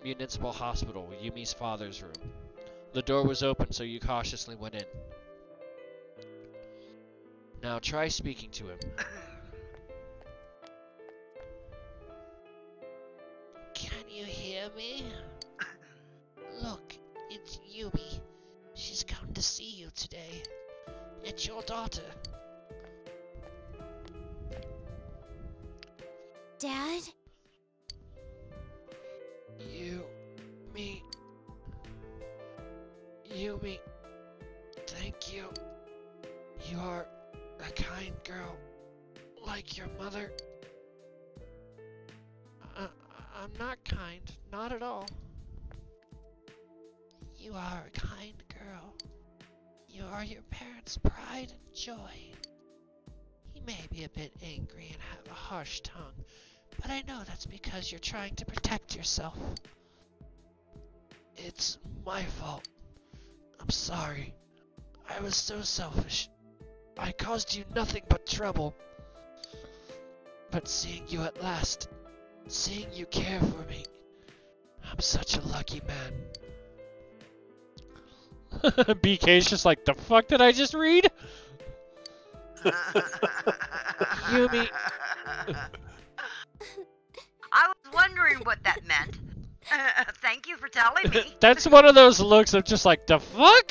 Municipal Hospital, Yumi's father's room. The door was open, so you cautiously went in. Now try speaking to him. Can you hear me? Look, it's Yumi. She's come to see you today. It's your daughter. Dad? Yumi, thank you. You are a kind girl, like your mother. I'm not kind, not at all. You are a kind girl. You are your parents' pride and joy. He may be a bit angry and have a harsh tongue, but I know that's because you're trying to protect yourself. It's my fault. I'm sorry. I was so selfish. I caused you nothing but trouble. But seeing you at last, seeing you care for me, I'm such a lucky man. BK's just like, the fuck did I just read? Yumi. I was wondering what that meant. Thank you for telling me. That's one of those looks of just like, the fuck?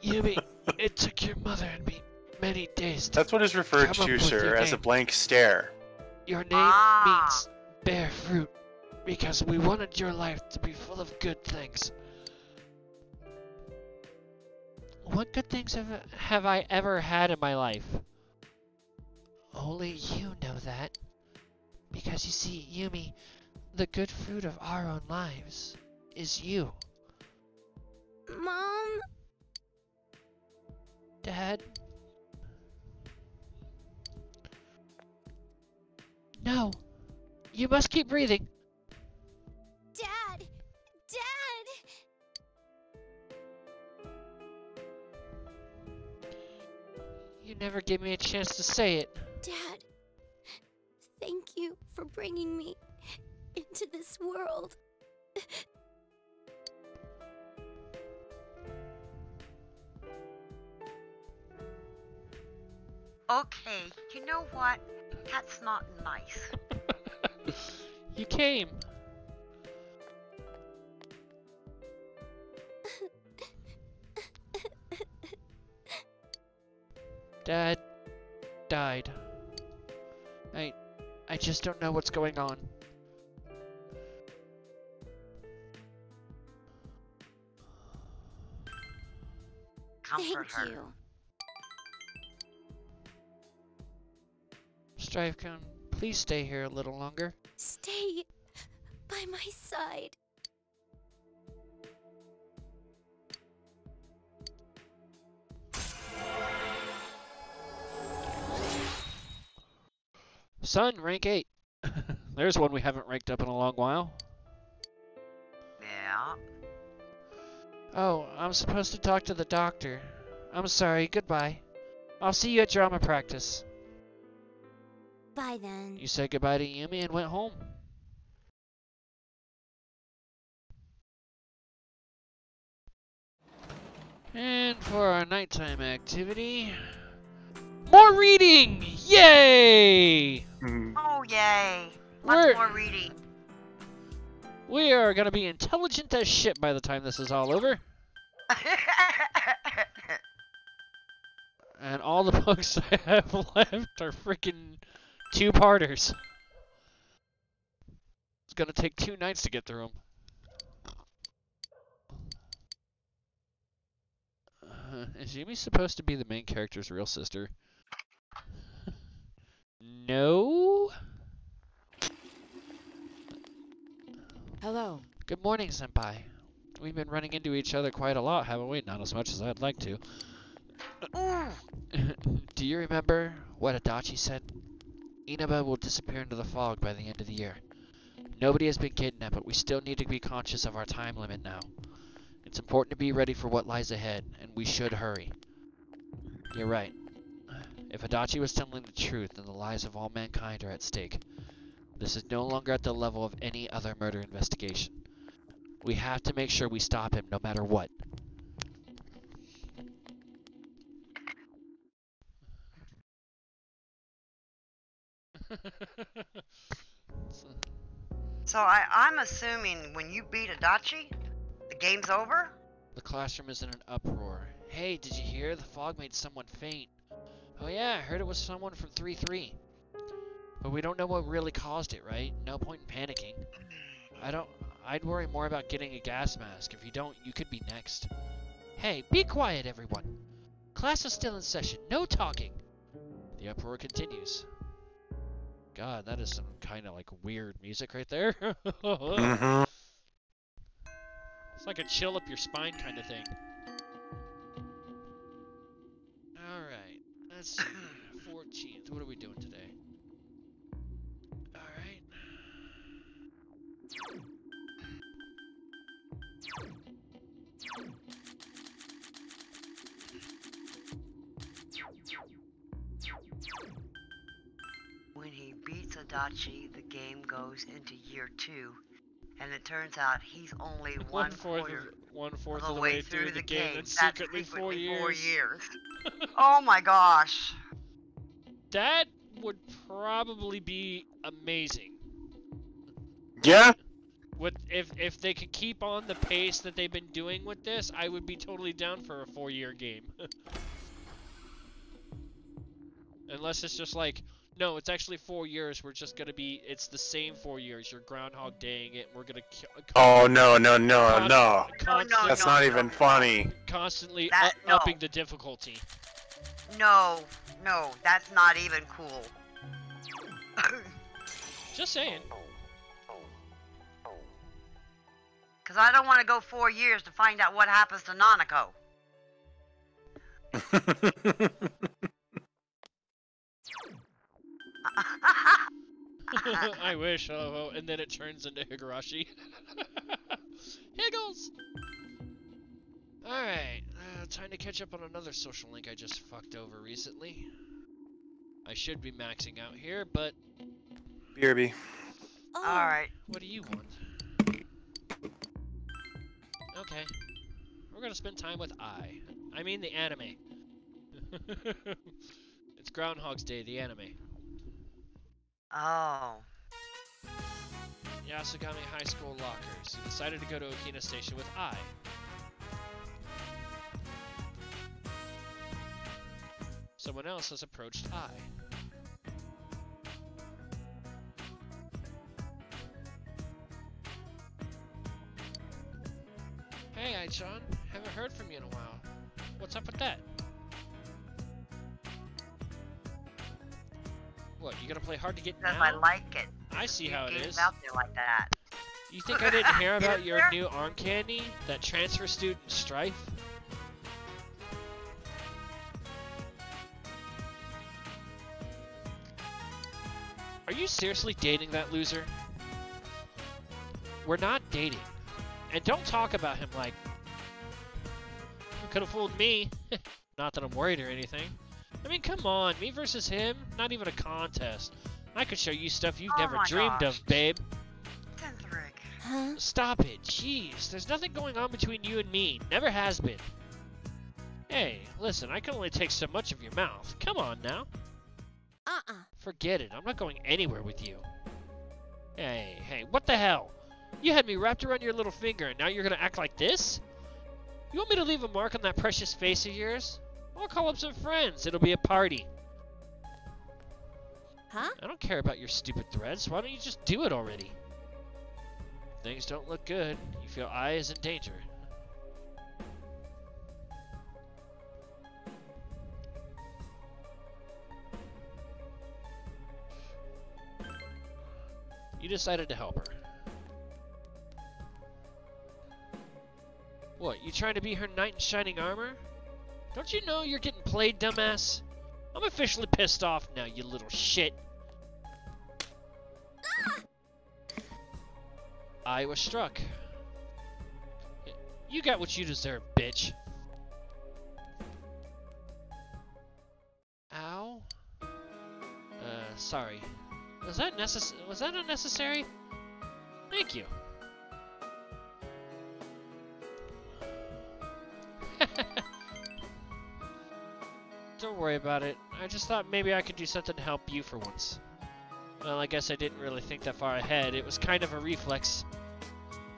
Yumi, it took your mother and me many days to That's what is referred come up to, with sir, your as a name. blank stare. Your name Ah. means bear fruit, because we wanted your life to be full of good things. What good things have I ever had in my life? Only you know that. Because you see, Yumi, the good fruit of our own lives is you. Mom? Dad? No. You must keep breathing. Dad! Dad! You never gave me a chance to say it. Dad, thank you for bringing me into this world. Okay, you know what? That's not nice. You came. Dad died. I just don't know what's going on. Comfort Thank her. you. Strife, please stay here a little longer. Stay by my side. Son, rank 8. There's one we haven't ranked up in a long while. Yeah. Oh, I'm supposed to talk to the doctor. I'm sorry, goodbye. I'll see you at drama practice. Bye then. You said goodbye to Yumi and went home. And for our nighttime activity, more reading! Yay! Oh, yay. We're- Much more reading. We are gonna be intelligent as shit by the time this is all over. And all the books I have left are freaking 2-parters. It's gonna take 2 nights to get through them. Is Yumi supposed to be the main character's real sister? No? Hello. Good morning, Senpai. We've been running into each other quite a lot, haven't we? Not as much as I'd like to. Ooh. Do you remember what Adachi said? Inaba will disappear into the fog by the end of the year. Nobody has been kidnapped, but we still need to be conscious of our time limit now. It's important to be ready for what lies ahead, and we should hurry. You're right. If Adachi was telling the truth, then the lives of all mankind are at stake. This is no longer at the level of any other murder investigation. We have to make sure we stop him no matter what. So I'm assuming when you beat Adachi, the game's over? The classroom is in an uproar. Hey, did you hear? The fog made someone faint. Oh yeah, I heard it was someone from 3-3. But we don't know what really caused it, right? No point in panicking. I'd worry more about getting a gas mask. If you don't, you could be next. Hey, be quiet, everyone. Class is still in session. No talking. The uproar continues. God, that is some kind of like weird music right there. Mm-hmm. It's like a chill up your spine kind of thing. Alright, let's see. 14th. What are we doing today? Alright. When he beats Adachi, the game goes into year 2. And it turns out he's only one quarter One-fourth of of the way through the game. That's That's secretly 4 4 years. years. Oh my gosh. That would probably be amazing. Yeah? With if they could keep on the pace that they've been doing with this, I would be totally down for a 4-year game. Unless it's just like, no, it's actually 4 years. We're just gonna be, it's the same 4 years. You're Groundhog Daying it, and we're gonna. Oh, no. Constantly, That's not even funny. constantly No. upping the difficulty. No, that's not even cool. Just saying. Because I don't want to go 4 years to find out what happens to Nanako. I wish. Oh, and then it turns into Higurashi. Higgles! Alright, time to catch up on another social link I just fucked over recently. I should be maxing out here, but... BRB. Oh, Alright. What do you want? Okay. We're gonna spend time with I mean the anime. It's Groundhog's Day, the anime. Oh. Yasugami High School lockers. You decided to go to Okina Station with I. Someone else has approached I. Hey, Ai-chan. Haven't heard from you in a while. What's up with that? What, you gonna play hard to get Because now? I like it. I see how it Games is. out there like that. You think I didn't hear about Is your there? new arm candy? That transfer student Strife? Are you seriously dating that loser? We're not dating. And don't talk about him like... You could have fooled me. Not that I'm worried or anything. I mean, come on. Me versus him? Not even a contest. I could show you stuff you've Oh never my dreamed gosh. of, babe. Cynthric. huh? Stop it. Jeez. There's nothing going on between you and me. Never has been. Hey, listen. I can only take so much of your mouth. Come on now. Forget it. I'm not going anywhere with you. Hey, what the hell? You had me wrapped around your little finger, and now you're gonna act like this? You want me to leave a mark on that precious face of yours? I'll call up some friends. It'll be a party. Huh? I don't care about your stupid threats. Why don't you just do it already? Things don't look good. You feel I is in danger. You decided to help her. What, you trying to be her knight in shining armor? Don't you know you're getting played, dumbass? I'm officially pissed off now, you little shit. I was struck. You got what you deserve, bitch. Ow. Sorry. Was that unnecessary? Thank you. Don't worry about it. I just thought maybe I could do something to help you for once. Well, I guess I didn't really think that far ahead. It was kind of a reflex.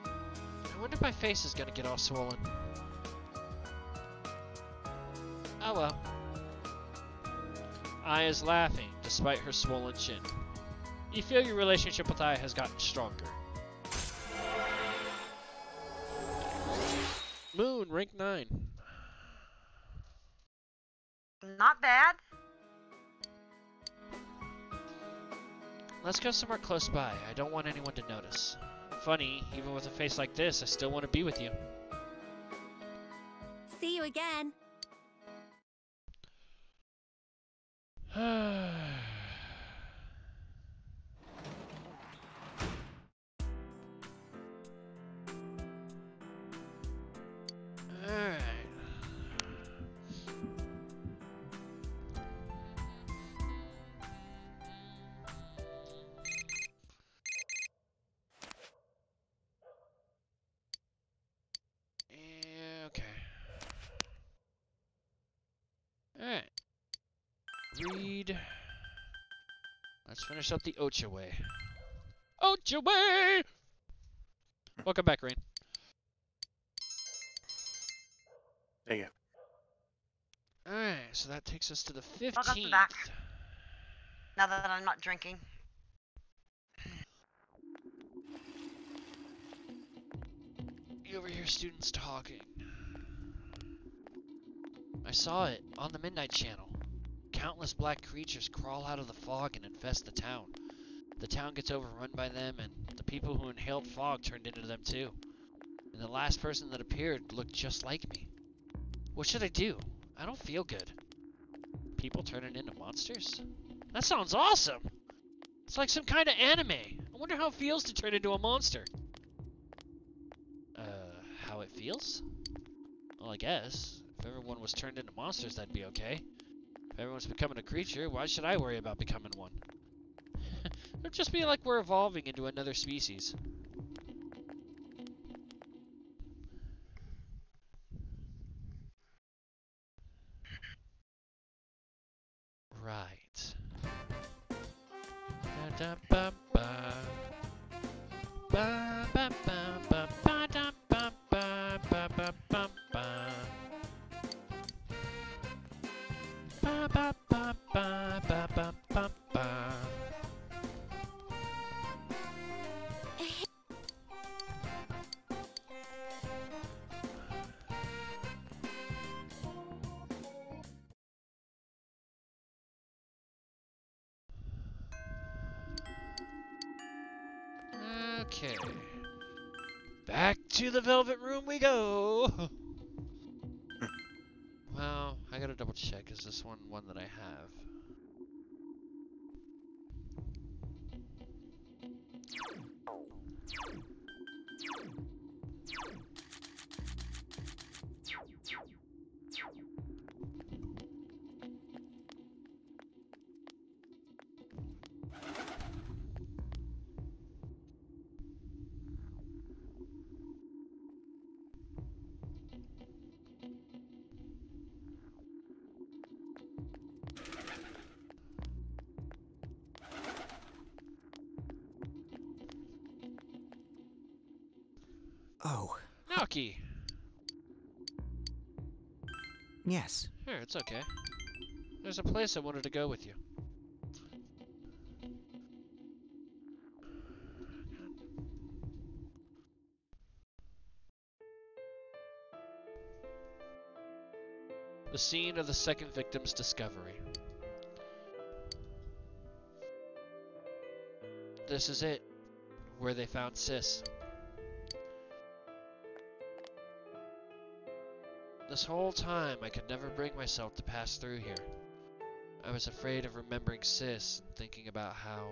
I wonder if my face is gonna get all swollen. Oh well. Ai is laughing, despite her swollen chin. You feel your relationship with Ai has gotten stronger. Moon, rank 9. Not bad. Let's go somewhere close by. I don't want anyone to notice. Funny, even with a face like this, I still want to be with you. See you again. Alright. Okay. Alright. Read. Let's finish up the Ocha way. Ocha way! Welcome back, Rain. There you go. Alright, so that takes us to the 15th. Welcome back. Now that I'm not drinking. You overhear students talking. I saw it on the Midnight Channel. Countless black creatures crawl out of the fog and infest the town. The town gets overrun by them, and the people who inhaled fog turned into them too. And the last person that appeared looked just like me. What should I do? I don't feel good. People turning into monsters? That sounds awesome! It's like some kind of anime. I wonder how it feels to turn into a monster. How it feels? Well, I guess. If everyone was turned into monsters, that'd be okay. If everyone's becoming a creature, why should I worry about becoming one? It'd just be like we're evolving into another species. Right. Ba-da-ba-ba. Ba-ba-ba-ba. Ba-da-ba-ba-ba-ba-ba-ba. Ba-ba-ba-ba-ba-ba-ba. Okay. Back to the Velvet Room we go! Well, I gotta double check. Is this one that I have? Oh. Naoki! Yes. Here, it's okay. There's a place I wanted to go with you. The scene of the second victim's discovery. This is it, where they found Sis. This whole time, I could never bring myself to pass through here. I was afraid of remembering Sis and thinking about how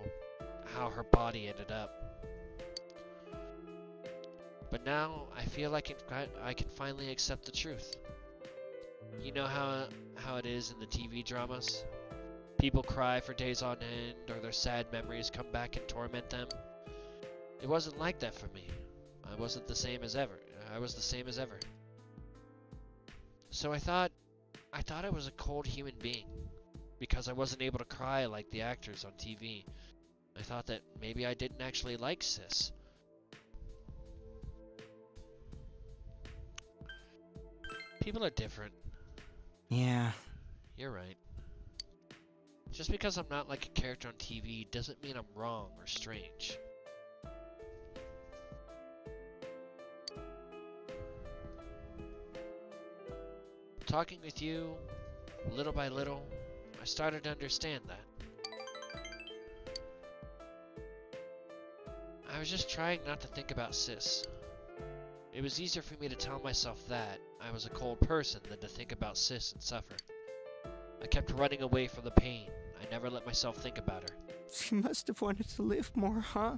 her body ended up. But now, I feel like I can finally accept the truth. You know how it is in the TV dramas? People cry for days on end, or their sad memories come back and torment them. It wasn't like that for me. I was the same as ever. So I thought I was a cold human being, because I wasn't able to cry like the actors on TV. I thought that maybe I didn't actually like Sis. People are different. Yeah. You're right. Just because I'm not like a character on TV doesn't mean I'm wrong or strange. Talking with you, little by little, I started to understand that. I was just trying not to think about Sis. It was easier for me to tell myself that I was a cold person than to think about Sis and suffer. I kept running away from the pain. I never let myself think about her. She must have wanted to live more, huh?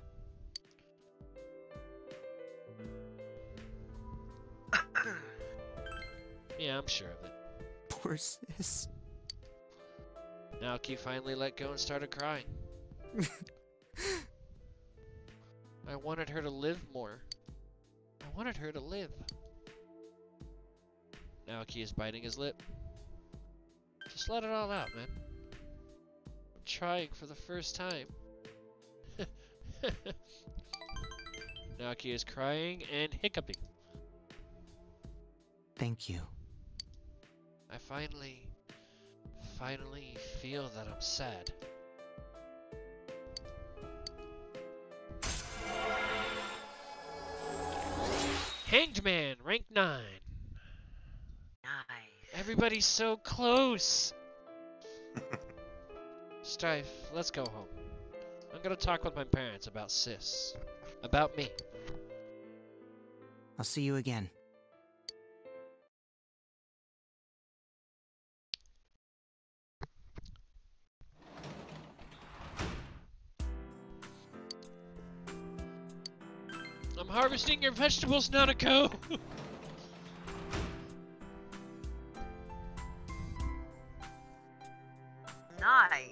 Yeah, I'm sure of it. Poor Sis. Naoki finally let go and started crying. I wanted her to live more. I wanted her to live. Naoki is biting his lip. Just let it all out, man. I'm trying for the first time. Naoki is crying and hiccuping. Thank you. I finally feel that I'm sad. Hanged Man, rank 9. Nice. Everybody's so close. Strife, let's go home. I'm gonna talk with my parents about Sis. About me. I'll see you again. I'm harvesting your vegetables, Nanako! Nice.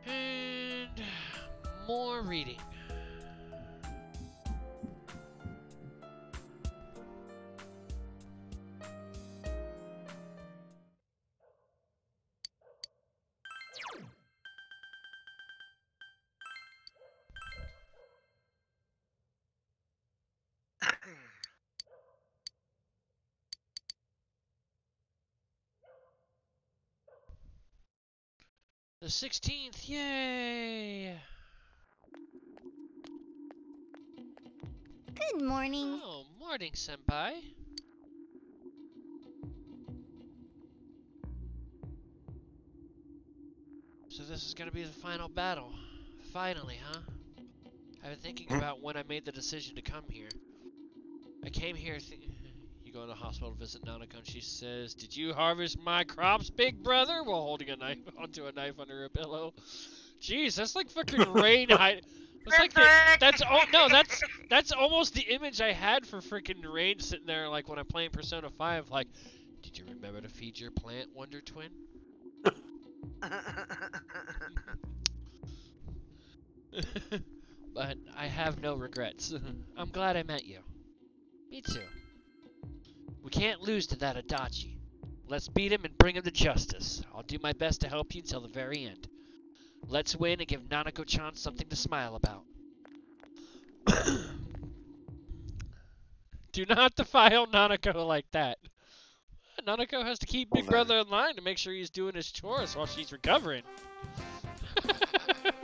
And more reading. The 16th, yay! Good morning. Oh, morning, senpai. So this is gonna be the final battle. Finally, huh? I've been thinking about when I made the decision to come here. I came here You go to the hospital to visit Nanako and she says, "Did you harvest my crops, big brother?" While holding a knife onto a knife under her pillow. Jeez, that's like fucking rain hide. That's like that's almost the image I had for freaking Rain sitting there like when I'm playing Persona 5, like, "Did you remember to feed your plant, Wonder Twin?" But I have no regrets. I'm glad I met you. Me too. We can't lose to that Adachi. Let's beat him and bring him to justice. I'll do my best to help you until the very end. Let's win and give Nanako-chan something to smile about. Do not defile Nanako like that. Nanako has to keep Big Brother in line to make sure he's doing his chores while she's recovering.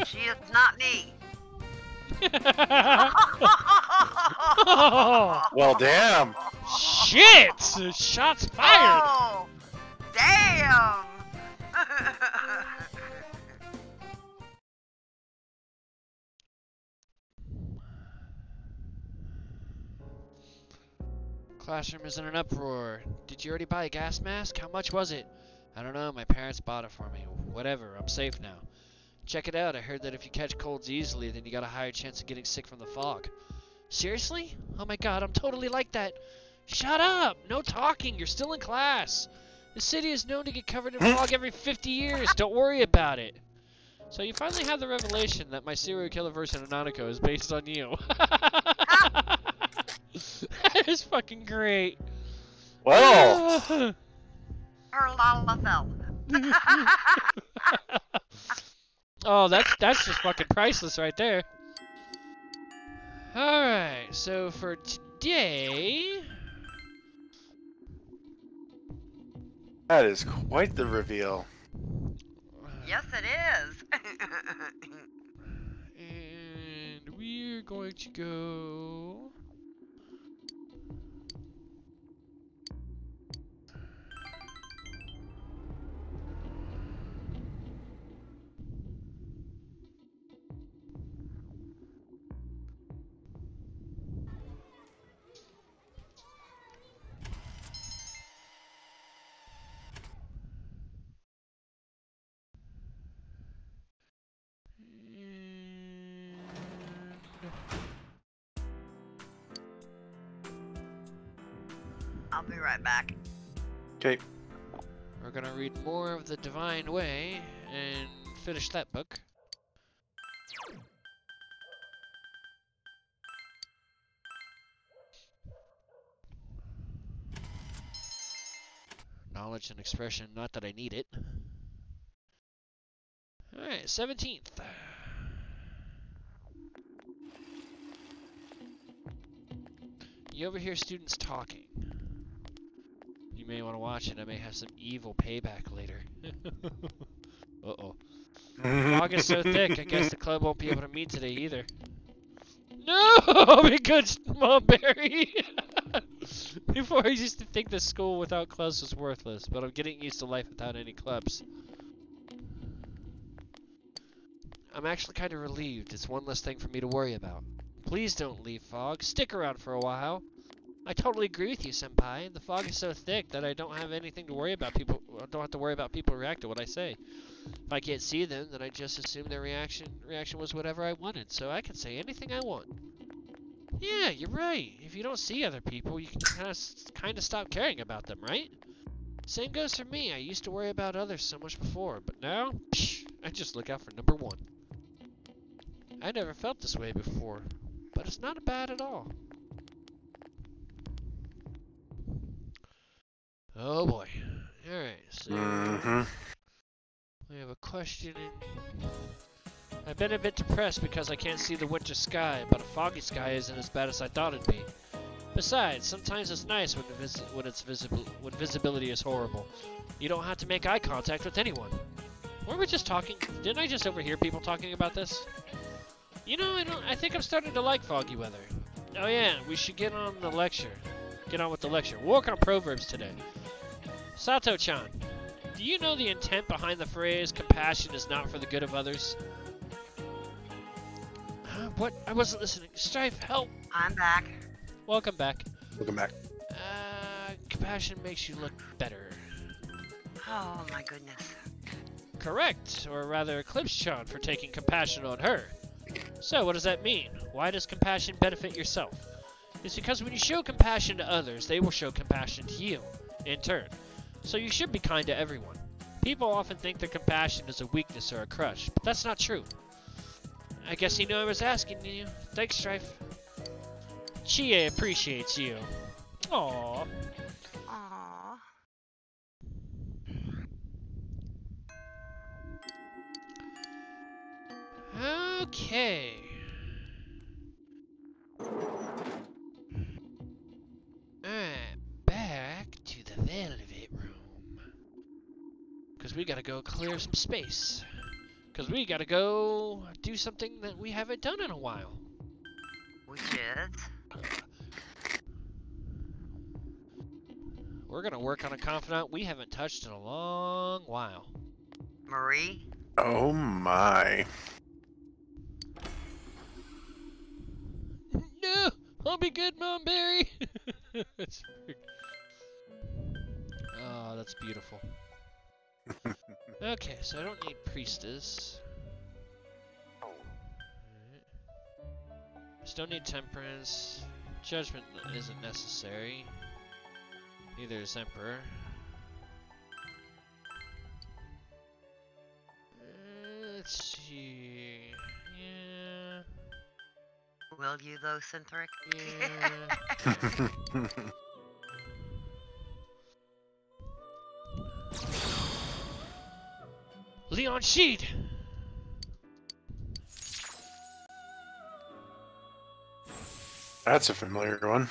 She is not me. Oh, Well, damn. shit! Shots fired! Oh, damn! Classroom is in an uproar. Did you already buy a gas mask? How much was it? I don't know, my parents bought it for me. Whatever, I'm safe now. Check it out, I heard that if you catch colds easily, then you got a higher chance of getting sick from the fog. Seriously? Oh my god, I'm totally like that. Shut up! No talking, you're still in class. The city is known to get covered in fog every 50 years, don't worry about it. So you finally have the revelation that my serial killer version of Nanako is based on you. That is fucking great. Well, Her Lalafell. Oh, that's just fucking priceless right there. Alright, so for today... that is quite the reveal. Yes, it is. And we're going to go... I'll be right back. Okay. We're gonna read more of The Divine Way and finish that book. Knowledge and expression, not that I need it. Alright, 17th. You overhear students talking. You You may want to watch it. I may have some evil payback later. Uh-oh. Fog is so thick, I guess the club won't be able to meet today either. No! Because Mulberry! Before I used to think the school without clubs was worthless, but I'm getting used to life without any clubs. I'm actually kind of relieved. It's one less thing for me to worry about. Please don't leave, Fog. Stick around for a while. I totally agree with you, Senpai. The fog is so thick that I don't have anything to worry about. People don't have to worry about people react to what I say. If I can't see them, then I just assume their reaction was whatever I wanted. So I can say anything I want. Yeah, you're right. If you don't see other people, you can kind of stop caring about them, right? Same goes for me. I used to worry about others so much before, but now, I just look out for number one. I never felt this way before, but it's not bad at all. Oh boy. Alright, so we have a question in... I've been a bit depressed because I can't see the winter sky, but a foggy sky isn't as bad as I thought it'd be. Besides, sometimes it's nice when visibility is horrible. You don't have to make eye contact with anyone. Weren't we just talking? Didn't I just overhear people talking about this? You know, I think I'm starting to like foggy weather. Oh yeah, we should get on with the lecture. We'll work on proverbs today. Sato-chan, do you know the intent behind the phrase, compassion is not for the good of others? What? I wasn't listening. Strife, help! I'm back. Welcome back. Welcome back. Compassion makes you look better. Oh my goodness. Correct, or rather Eclipse-chan for taking compassion on her. So what does that mean? Why does compassion benefit yourself? It's because when you show compassion to others, they will show compassion to you, in turn. So you should be kind to everyone. People often think that compassion is a weakness or a crush, but that's not true. I guess you knew I was asking you. Thanks, Strife. Chie appreciates you. Aww. Aww. Okay. Alright, back to the Velvet Room. Because we gotta go clear some space. Because we gotta go do something that we haven't done in a while. Which is? We're gonna work on a confidant we haven't touched in a long while. Marie? Oh my. No! I'll be good, Mom Berry! Oh, that's beautiful. Okay, so I don't need priestess. Still need temperance. Judgment isn't necessary. Neither is emperor. Let's see. Yeah. Will you though, Synthric? Yeah. Leon Sheed! That's a familiar one.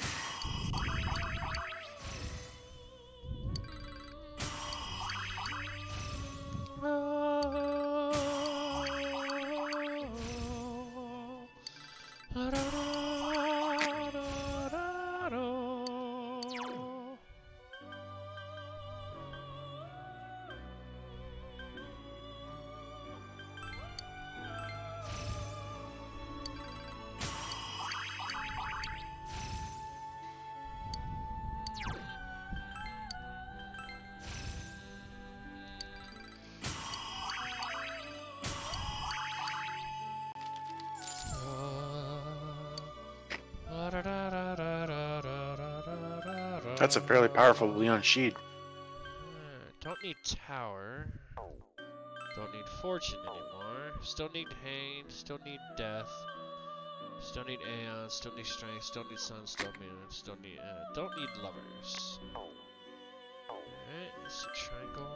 That's a fairly powerful Leon Sheed. Don't need tower. Don't need fortune anymore. Still need pain. Still need death. Still need aeon. Still need strength. Still need sun. Still moon. Still need. Don't need lovers. Alright, it's a triangle.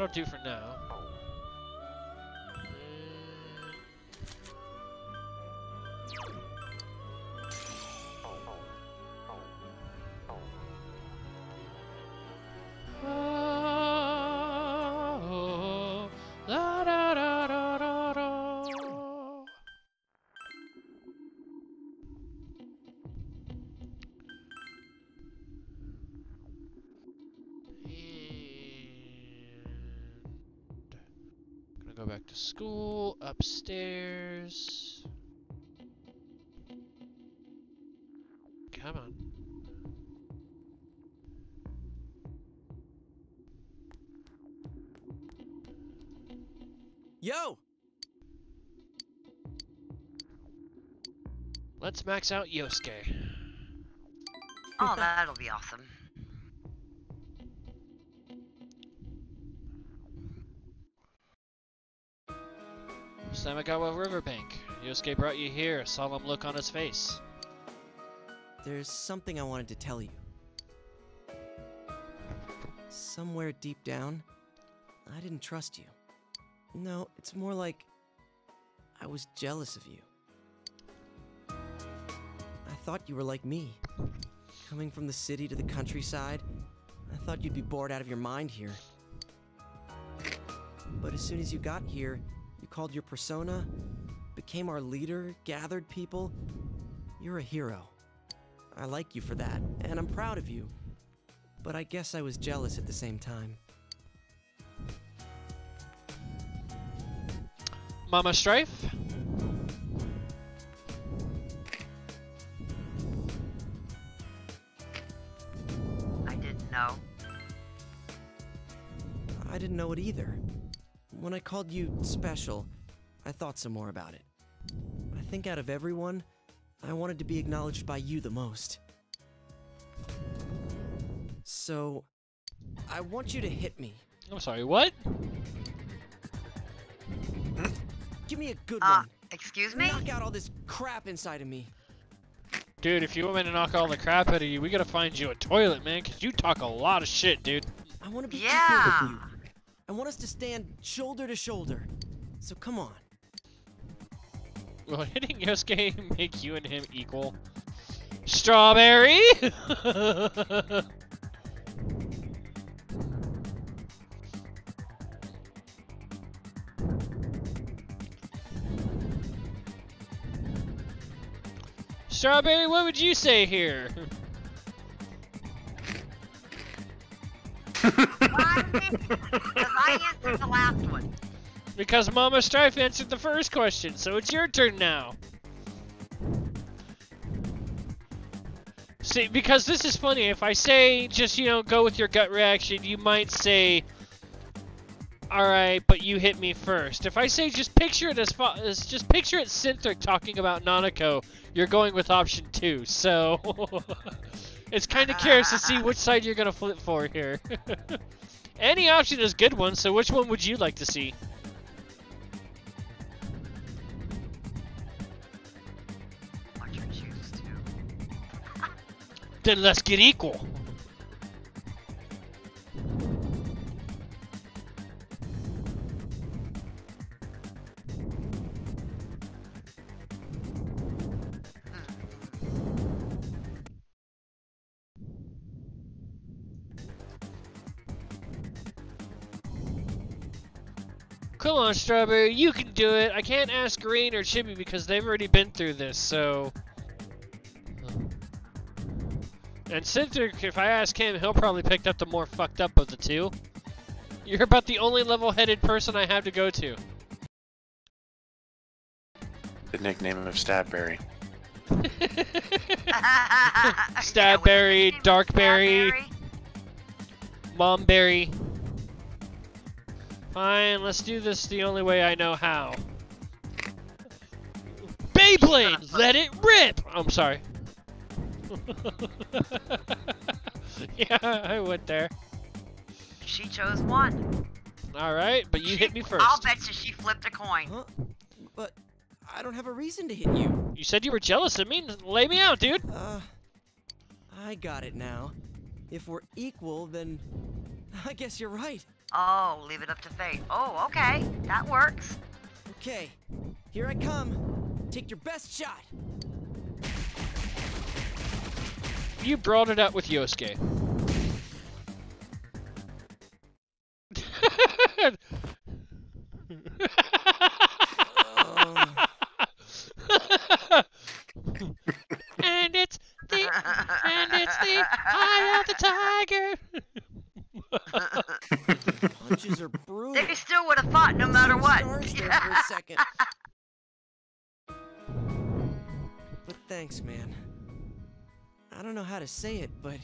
won't do for now. Oh, da, da, da, da, da, da. Gonna go back to school, upstairs. Come on. Yo! Let's max out Yosuke. Oh, that'll be awesome. Samagawa Riverbank. Yosuke brought you here, a solemn look on his face. There's something I wanted to tell you. Somewhere deep down, I didn't trust you. No, it's more like I was jealous of you. I thought you were like me. Coming from the city to the countryside, I thought you'd be bored out of your mind here. But as soon as you got here, you called your persona, became our leader, gathered people. You're a hero. I like you for that, and I'm proud of you. But I guess I was jealous at the same time. Mama Strife? I didn't know. I didn't know it either. When I called you special, I thought some more about it. I think out of everyone, I wanted to be acknowledged by you the most. So, I want you to hit me. I'm sorry, what? Give me a good one. Excuse me? Knock out all this crap inside of me. Dude, if you want me to knock all the crap out of you, we gotta find you a toilet, man, because you talk a lot of shit, dude. I want to be Yeah. equal with you. I want us to stand shoulder to shoulder. So come on. Will hitting Yosuke make you and him equal? Strawberry? Strawberry, what would you say here? Why me? Because I answered the last one. Because Mama Strife answered the first question, so it's your turn now. See, because this is funny. If I say just, you know, go with your gut reaction, you might say, alright, but you hit me first. If I say just picture it as just picture it Synthric talking about Nanako, you're going with option 2. So it's kind of curious to see which side you're gonna flip for here. Any option is a good one, so which one would you like to see? Watch her choose to. Then let's get equal. Come on, Strawberry, you can do it. I can't ask Green or Chibi because they've already been through this, so... And Synthric, if I ask him, he'll probably pick up the more fucked up of the two. You're about the only level-headed person I have to go to. The nickname of Stabberry. Stabberry, Darkberry, Momberry. Fine, let's do this the only way I know how. Beyblade, let it rip! I'm sorry. Yeah, I went there. She chose one. Alright, but you hit me first. I'll bet you she flipped a coin. Huh? But I don't have a reason to hit you. You said you were jealous of me. Lay me out, dude. I got it now. If we're equal, then I guess you're right. Oh, leave it up to fate. Oh, okay. That works. Okay, here I come. Take your best shot. You brought it up with Yosuke. And it's the eye of the tiger. Punches are brutal. They still would have fought no matter what. Stars there for a second. But thanks, man. I don't know how to say it, but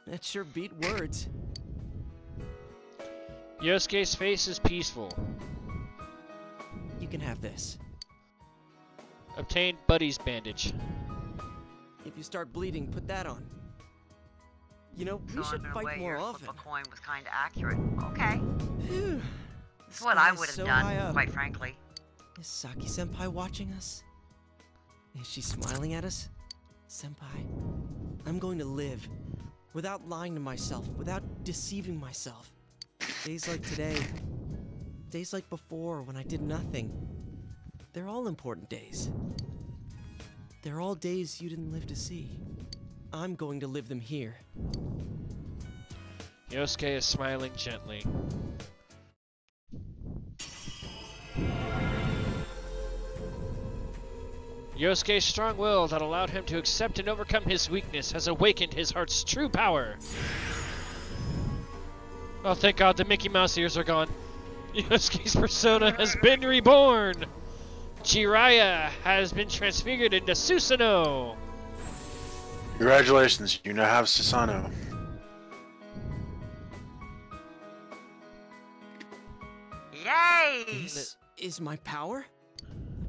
that sure beat words. Yosuke's face is peaceful. You can have this. Obtain Buddy's bandage. If you start bleeding, put that on. You know, we So should in a fight way, more your often. flip a coin was kind of accurate. Okay. Phew. It's what I Sky's would have so high done, up. quite frankly. Is Saki-senpai watching us? Is she smiling at us? Senpai, I'm going to live without lying to myself, without deceiving myself. Days like today, days like before when I did nothing, they're all important days. They're all days you didn't live to see. I'm going to live them here. Yosuke is smiling gently. Yosuke's strong will that allowed him to accept and overcome his weakness has awakened his heart's true power. Oh, thank God the Mickey Mouse ears are gone. Yosuke's persona has been reborn. Jiraiya has been transfigured into Susanoo. Congratulations, you now have Susanoo. Yay! This is my power?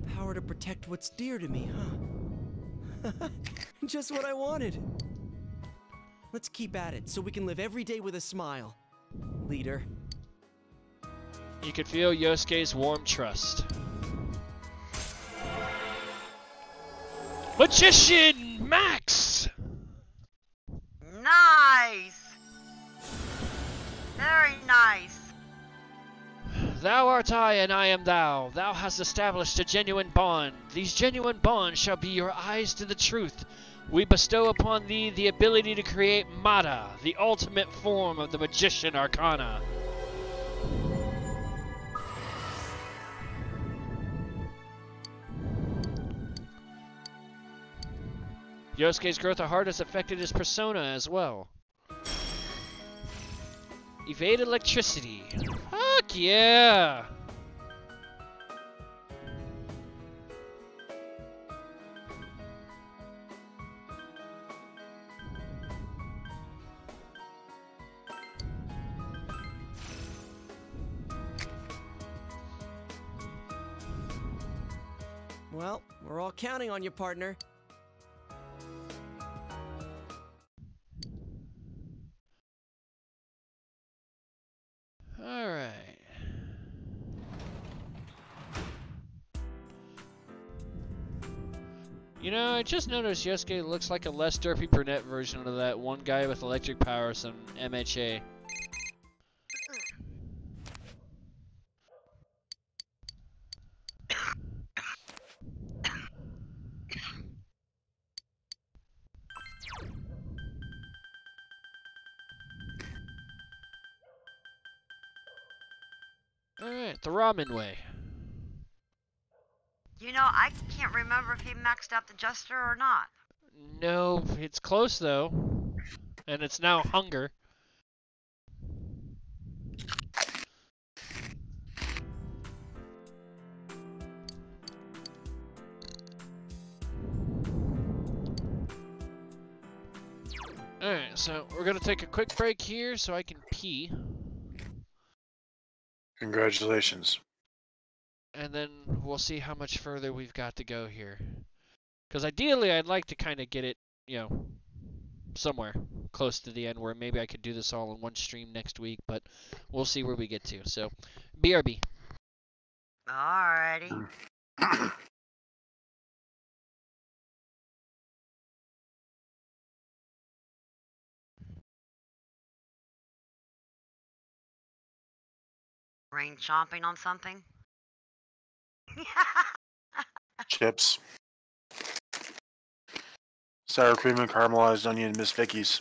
The power to protect what's dear to me, huh? Just what I wanted. Let's keep at it so we can live every day with a smile. Leader. You can feel Yosuke's warm trust. Magician Max! Nice! Very nice. Thou art I, and I am thou. Thou hast established a genuine bond. These genuine bonds shall be your eyes to the truth. We bestow upon thee the ability to create Mata, the ultimate form of the magician arcana. Yosuke's growth of heart has affected his persona as well. Evade electricity. Fuck yeah! Well, we're all counting on you, partner. Alright. You know, I just noticed Yosuke looks like a less derpy brunette version of that one guy with electric powers on MHA. Alright, the ramen way. You know, I can't remember if he maxed out the Jester or not. No, it's close though. And it's now hunger. Alright, so we're gonna take a quick break here so I can pee. Congratulations. And then we'll see how much further we've got to go here. Because ideally, I'd like to kind of get it, you know, somewhere close to the end where maybe I could do this all in one stream next week, but we'll see where we get to. So, BRB. Alrighty. Rain chomping on something? Chips. Sour cream and caramelized onion Miss Vicky's.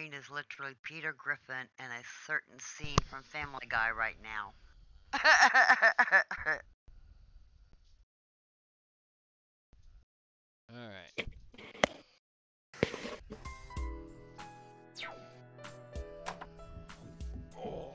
brain is literally Peter Griffin in a certain scene from Family Guy right now. All right. Oh.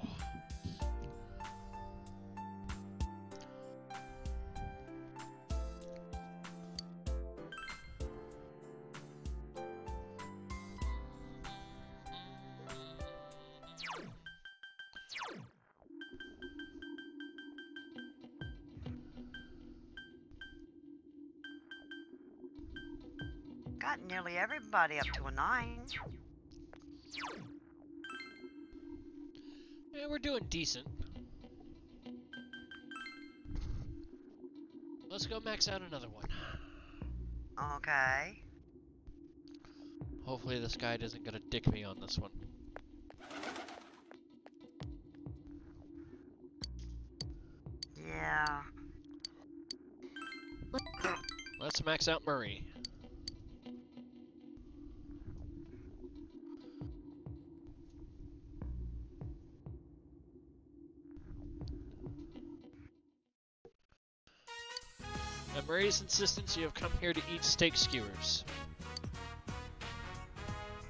Got nearly everybody up to a 9. Yeah, we're doing decent. Let's go max out another one. Okay. Hopefully this guy isn't gonna dick me on this one. Yeah. Let's max out Murray. At Murray's insistence, you have come here to eat steak skewers.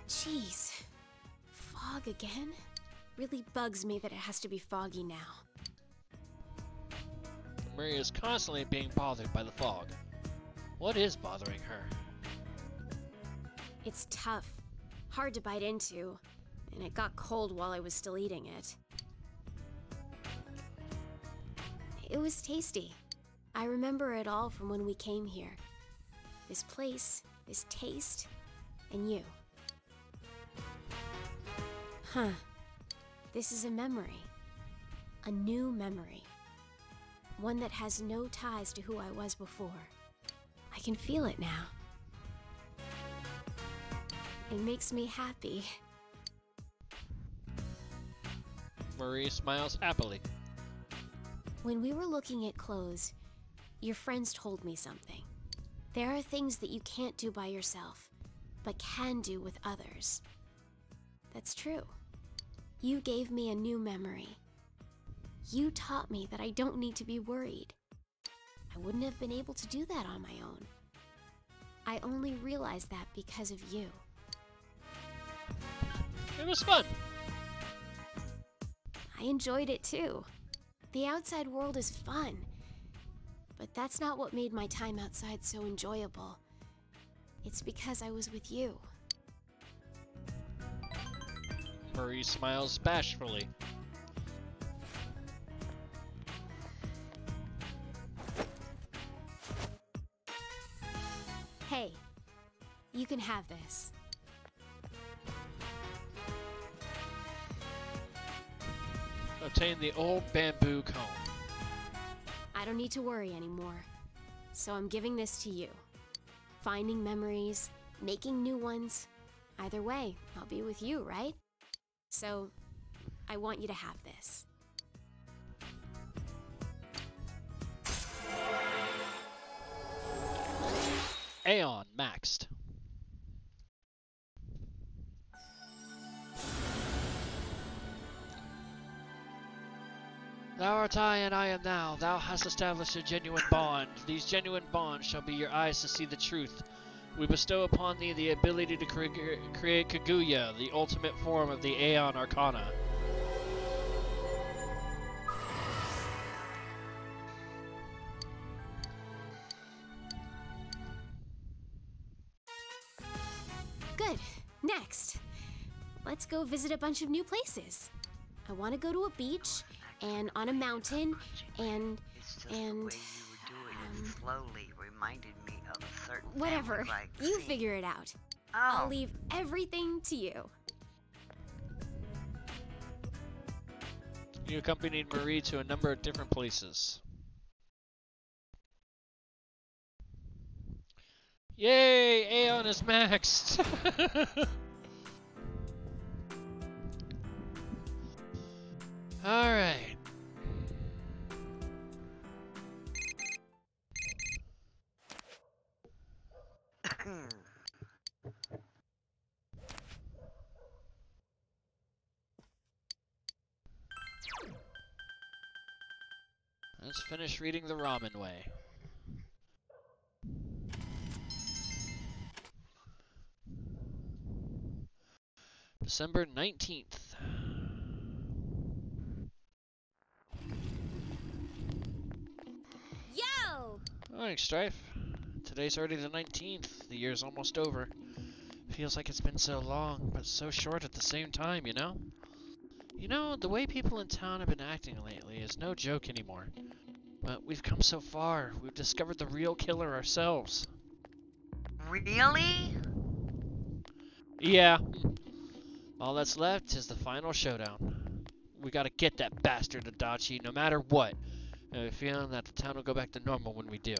Jeez. Fog again? Really bugs me that it has to be foggy now. Murray is constantly being bothered by the fog. What is bothering her? It's tough. Hard to bite into. And it got cold while I was still eating it. It was tasty. I remember it all from when we came here. This place, this taste, and you. Huh. This is a memory. A new memory. One that has no ties to who I was before. I can feel it now. It makes me happy. Murray smiles happily. When we were looking at clothes, your friends told me something. There are things that you can't do by yourself, but can do with others. That's true. You gave me a new memory. You taught me that I don't need to be worried. I wouldn't have been able to do that on my own. I only realized that because of you. It was fun. I enjoyed it too. The outside world is fun. But that's not what made my time outside so enjoyable. It's because I was with you. Murray smiles bashfully. Hey, you can have this. Obtain the old bamboo comb. I don't need to worry anymore. So I'm giving this to you. Finding memories, making new ones. Either way, I'll be with you, right? So, I want you to have this. Aeon maxed. Thou art I, and I am thou. Thou hast established a genuine bond. These genuine bonds shall be your eyes to see the truth. We bestow upon thee the ability to create Kaguya, the ultimate form of the Aeon Arcana. Good. Next. Let's go visit a bunch of new places. I want to go to a beach, and on a mountain, and It's just the way you were doing it slowly reminded me of a certain whatever. family-like You scene. figure it out. Oh, I'll leave everything to you. You accompanied Marie to a number of different places. Yay! Aeon is maxed! Alright. Let's finish reading The Ramen Way. December 19th. Yo! Morning, Strife. Today's already the 19th. The year's almost over. Feels like it's been so long, but so short at the same time, you know? You know, the way people in town have been acting lately is no joke anymore. But we've come so far. We've discovered the real killer ourselves. Really? Yeah. All that's left is the final showdown. We gotta get that bastard Adachi no matter what. I have a feeling that the town will go back to normal when we do.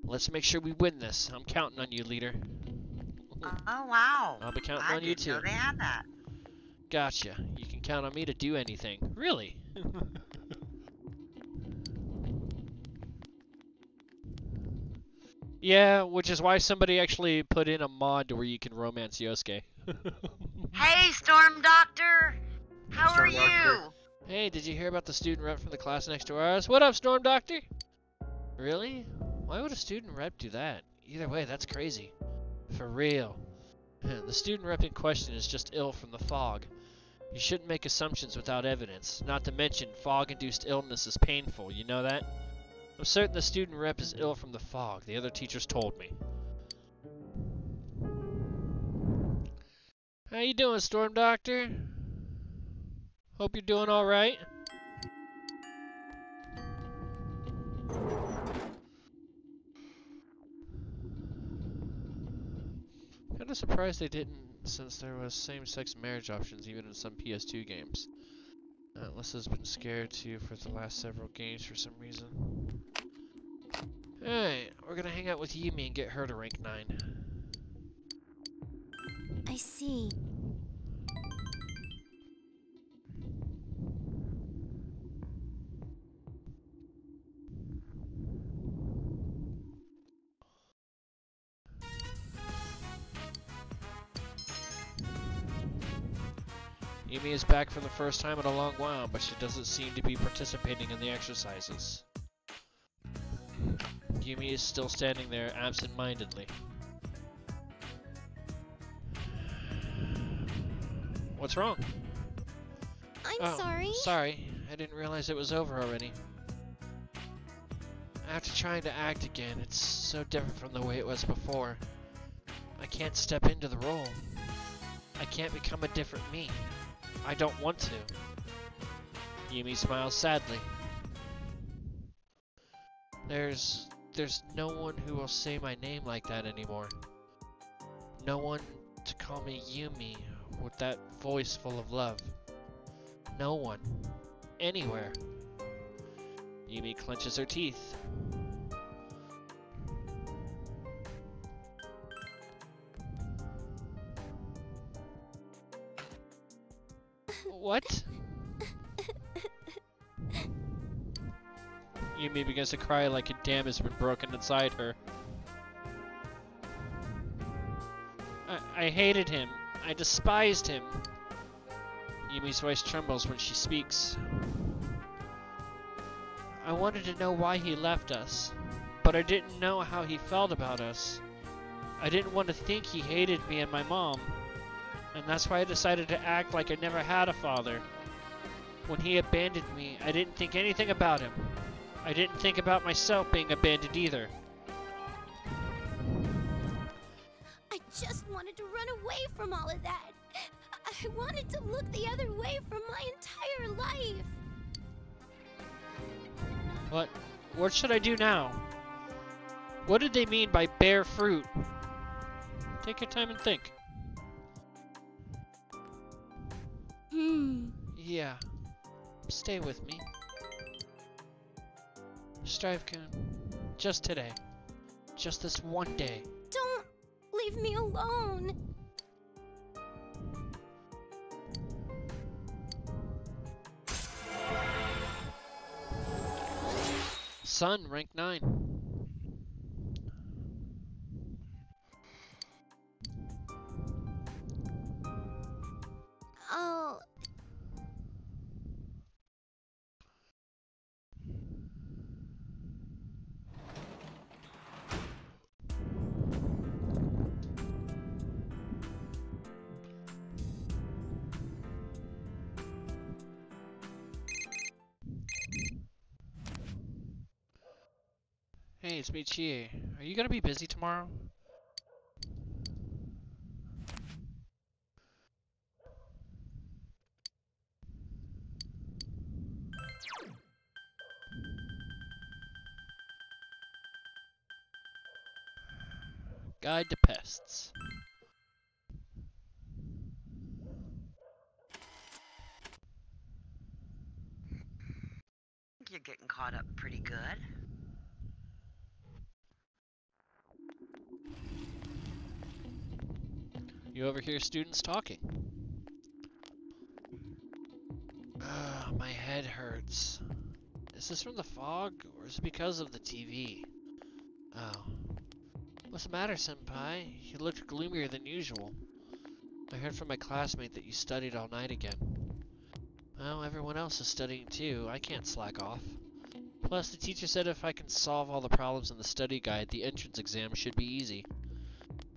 Let's make sure we win this. I'm counting on you, leader. Oh, wow. I'll be counting I on you didn't know too. they had that. Gotcha. You can count on me to do anything. Really? Yeah, which is why somebody actually put in a mod where you can romance Yosuke. Hey, Storm Doctor! How are Storm Doctor. you? Hey, did you hear about the student rep from the class next to ours? What up, Storm Doctor? Really? Why would a student rep do that? Either way, that's crazy. For real. The student rep in question is just ill from the fog. You shouldn't make assumptions without evidence. Not to mention, fog-induced illness is painful, you know that? I'm certain the student rep is ill from the fog. The other teachers told me. How you doing, Storm Doctor? Hope you're doing alright. Kinda surprised they didn't, since there was same-sex marriage options even in some PS2 games. Alyssa's been scared too for the last several games for some reason. Hey, we're gonna hang out with Yumi and get her to rank 9. I see. Yumi is back for the first time in a long while, but she doesn't seem to be participating in the exercises. Yumi is still standing there absent-mindedly. What's wrong? I'm sorry. Sorry. I didn't realize it was over already. After trying to act again, it's so different from the way it was before. I can't step into the role. I can't become a different me. I don't want to. Yumi smiles sadly. There's no one who will say my name like that anymore. No one to call me Yumi with that voice full of love. No one. Anywhere. Yumi clenches her teeth. What? Yumi begins to cry like a dam has been broken inside her. I hated him. I despised him. Yumi's voice trembles when she speaks. I wanted to know why he left us, but I didn't know how he felt about us. I didn't want to think he hated me and my mom, and that's why I decided to act like I never had a father. When he abandoned me, I didn't think anything about him. I didn't think about myself being abandoned either. I just wanted to run away from all of that. I wanted to look the other way for my entire life. What should I do now? What did they mean by bear fruit? Take your time and think. Yeah. Stay with me. Strife-kun, just today. Just this one day. Don't leave me alone. Sun, rank 9. Oh. Hey, it's me, Chie. Are you gonna be busy tomorrow? Guide to Pests. You're getting caught up pretty good. You overhear students talking. My head hurts. Is this from the fog, or is it because of the TV? Oh. What's the matter, senpai? You looked gloomier than usual. I heard from my classmate that you studied all night again. Well, everyone else is studying too. I can't slack off. Plus, the teacher said if I can solve all the problems in the study guide, the entrance exam should be easy.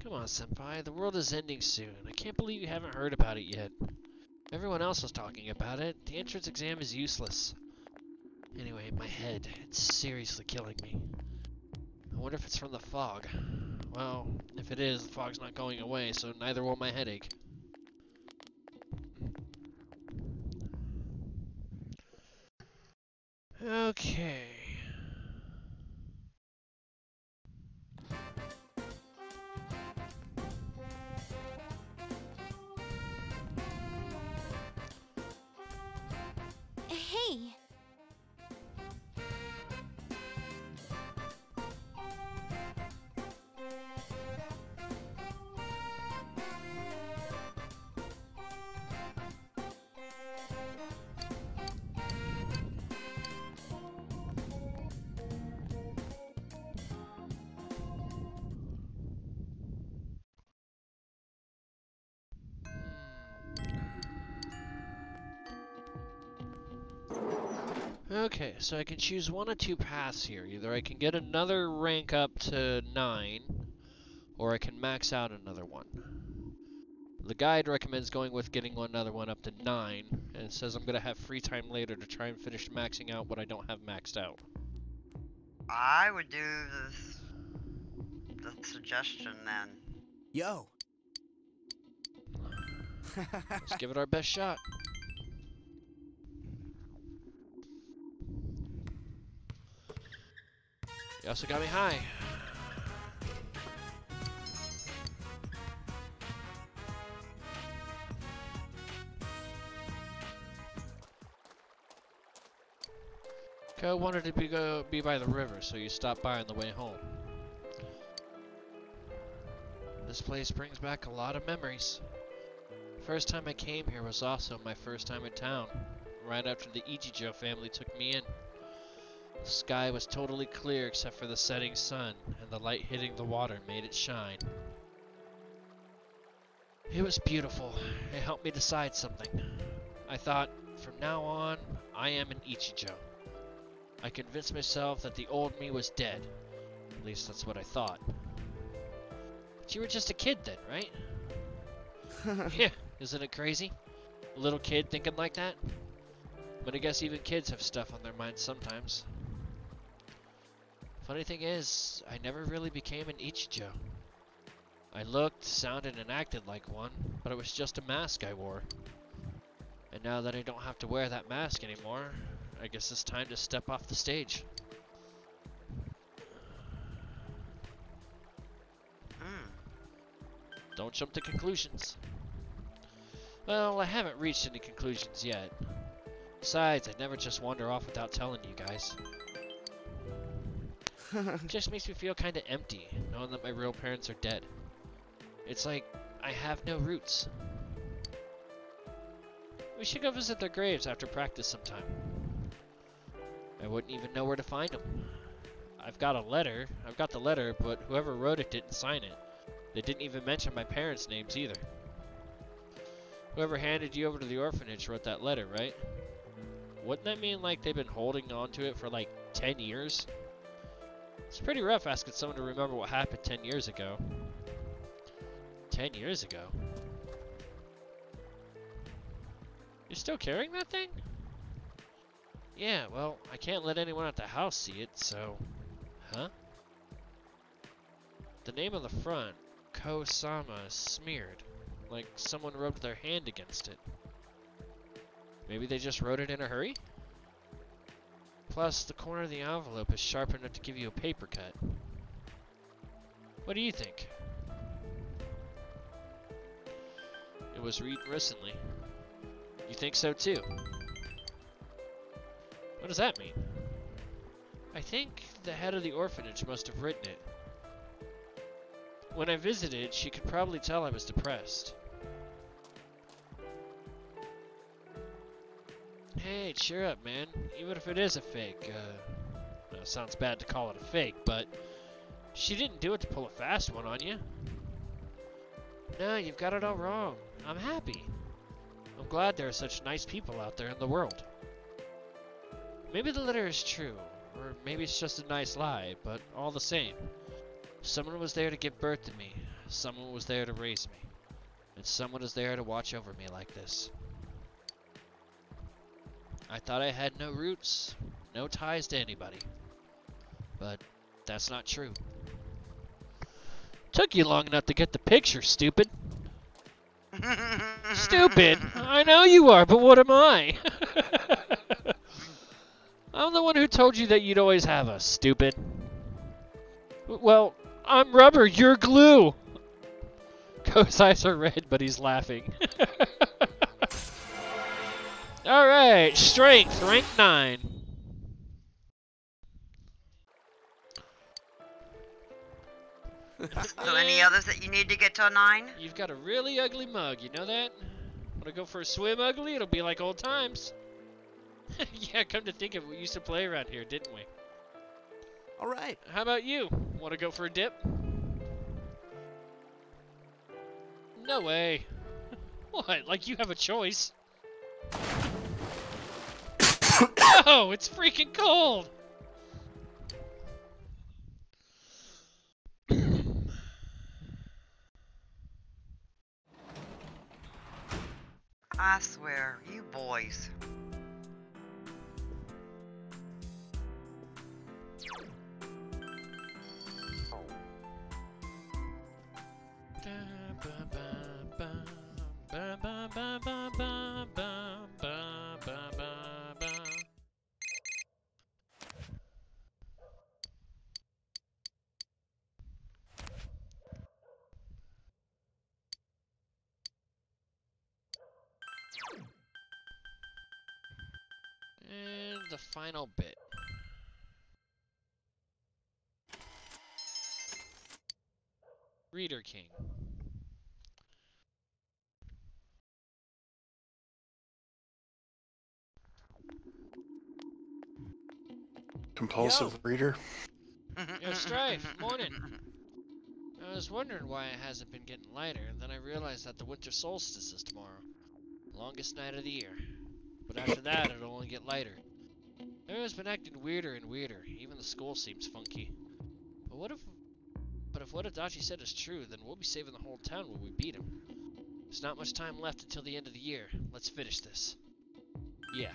Come on, senpai. The world is ending soon. I can't believe you haven't heard about it yet. Everyone else is talking about it. The entrance exam is useless. Anyway, my head. It's seriously killing me. I wonder if it's from the fog. Well, if it is, the fog's not going away, so neither will my headache. Okay. Hey! Okay, so I can choose one of two paths here. Either I can get another rank up to 9, or I can max out another one. The guide recommends going with getting another one up to 9, and it says I'm going to have free time later to try and finish maxing out what I don't have maxed out. I would do the suggestion then. Yo! Let's give it our best shot. You also got me high. Ko wanted to be by the river, so you stopped by on the way home. This place brings back a lot of memories. First time I came here was also my first time in town, right after the Ichijo family took me in. The sky was totally clear except for the setting sun, and the light hitting the water made it shine. It was beautiful. It helped me decide something. I thought, from now on, I am an Ichijo. I convinced myself that the old me was dead. At least that's what I thought. But you were just a kid then, right? Yeah, isn't it crazy? A little kid thinking like that? But I guess even kids have stuff on their minds sometimes. Funny thing is, I never really became an Ichijo. I looked, sounded, and acted like one, but it was just a mask I wore. And now that I don't have to wear that mask anymore, I guess it's time to step off the stage. Don't jump to conclusions. Well, I haven't reached any conclusions yet. Besides, I never just wander off without telling you guys. It just makes me feel kinda empty, knowing that my real parents are dead. It's like, I have no roots. We should go visit their graves after practice sometime. I wouldn't even know where to find them. I've got the letter, but whoever wrote it didn't sign it. They didn't even mention my parents' names either. Whoever handed you over to the orphanage wrote that letter, right? Wouldn't that mean like they've been holding on to it for like 10 years? It's pretty rough asking someone to remember what happened 10 years ago. 10 years ago? You're still carrying that thing? Yeah, well, I can't let anyone at the house see it, so... Huh? The name on the front, Ko-sama, is smeared. Like someone rubbed their hand against it. Maybe they just wrote it in a hurry? Plus, the corner of the envelope is sharp enough to give you a paper cut. What do you think? It was written recently. You think so too? What does that mean? I think the head of the orphanage must have written it. When I visited, she could probably tell I was depressed. Hey, cheer up, man. Even if it is a fake, well, it sounds bad to call it a fake, but she didn't do it to pull a fast one on you. No, you've got it all wrong. I'm happy. I'm glad there are such nice people out there in the world. Maybe the letter is true, or maybe it's just a nice lie, but all the same. Someone was there to give birth to me, someone was there to raise me, and someone is there to watch over me like this. I thought I had no roots, no ties to anybody, but that's not true. Took you long enough to get the picture, stupid. Stupid? I know you are, but what am I? I'm the one who told you that you'd always have us, stupid. Well, I'm rubber, you're glue. Ko's eyes are red, but he's laughing. Alright, strength, rank 9. So any others that you need to get to a 9? You've got a really ugly mug, you know that? Wanna go for a swim, ugly? It'll be like old times. Yeah, come to think of it, we used to play around here, didn't we? Alright. How about you? Wanna go for a dip? No way. What, like you have a choice? No, it's freaking cold! I swear, you boys. And the final bit. Reader King. Compulsive reader. Yo, Strife, morning. I was wondering why it hasn't been getting lighter, and then I realized that the winter solstice is tomorrow. Longest night of the year. But after that, it'll only get lighter. Everyone's been acting weirder and weirder. Even the school seems funky. But if what Adachi said is true, then we'll be saving the whole town when we beat him. There's not much time left until the end of the year. Let's finish this. Yeah.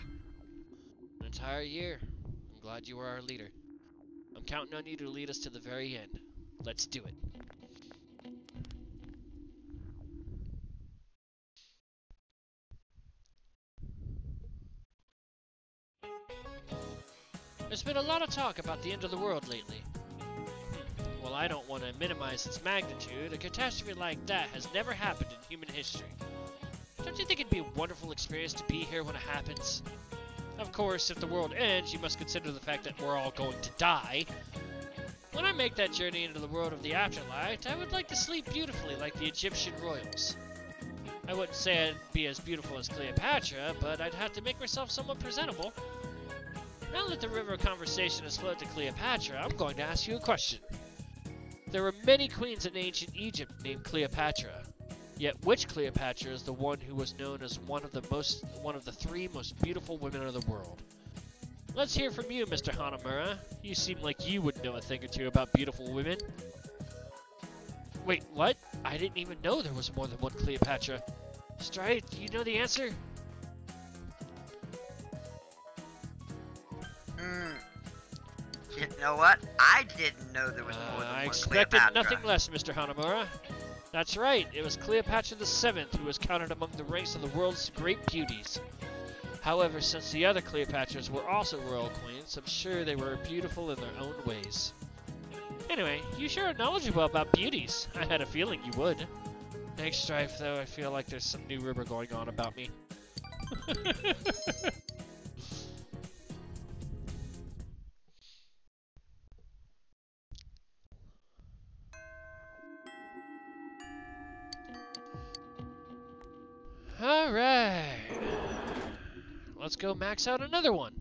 An entire year. I'm glad you are our leader. I'm counting on you to lead us to the very end. Let's do it. There's been a lot of talk about the end of the world lately. Well, I don't want to minimize its magnitude. A catastrophe like that has never happened in human history. Don't you think it'd be a wonderful experience to be here when it happens? Of course, if the world ends, you must consider the fact that we're all going to die. When I make that journey into the world of the afterlife, I would like to sleep beautifully like the Egyptian royals. I wouldn't say I'd be as beautiful as Cleopatra, but I'd have to make myself somewhat presentable. Now that the river of conversation has flowed to Cleopatra, I'm going to ask you a question. There were many queens in ancient Egypt named Cleopatra. Yet which Cleopatra is the one who was known as one of the 3 most beautiful women of the world? Let's hear from you, Mr. Hanamura. You seem like you would know a thing or two about beautiful women. Wait, what? I didn't even know there was more than one Cleopatra. Strife, do you know the answer? know what? I didn't know there was more than I one expected Cleopatra. nothing less, Mr. Hanamura. That's right, it was Cleopatra VII who was counted among the ranks of the world's great beauties. However, since the other Cleopatras were also royal queens, I'm sure they were beautiful in their own ways. Anyway, you sure are knowledgeable about beauties. I had a feeling you would. Thanks, Strife, though I feel like there's some new rumor going on about me. Alright. Let's go max out another one.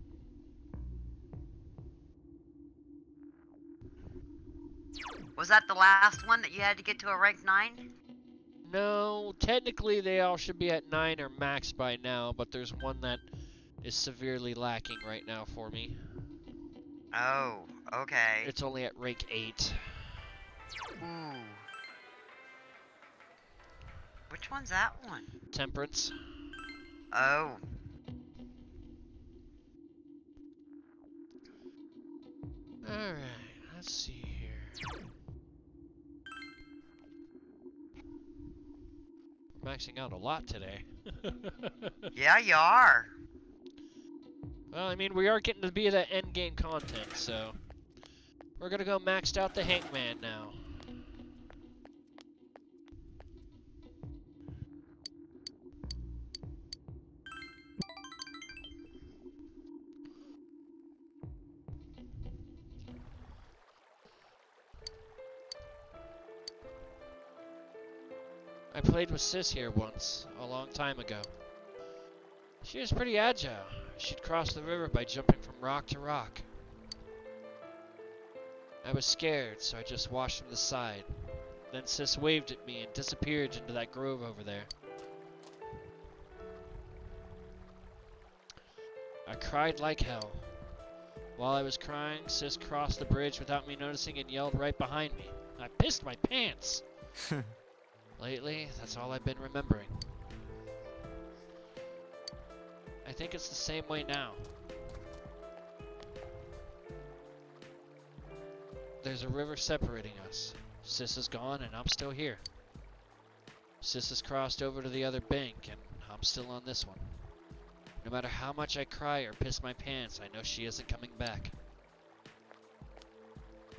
Was that the last one that you had to get to a rank 9? No, technically they all should be at 9 or max by now, but there's one that is severely lacking right now for me. Oh, okay. It's only at rank 8. Ooh. Which one's that one? Temperance. Oh. Alright, let's see here. We're maxing out a lot today. Yeah, you are. Well, I mean, we are getting to be that end game content, so we're gonna go maxed out the Hangman now. I played with Sis here once, a long time ago. She was pretty agile. She'd cross the river by jumping from rock to rock. I was scared, so I just watched from the side. Then Sis waved at me and disappeared into that grove over there. I cried like hell. While I was crying, Sis crossed the bridge without me noticing and yelled right behind me. I pissed my pants! Lately, that's all I've been remembering. I think it's the same way now. There's a river separating us. Sis is gone and I'm still here. Sis has crossed over to the other bank and I'm still on this one. No matter how much I cry or piss my pants, I know she isn't coming back.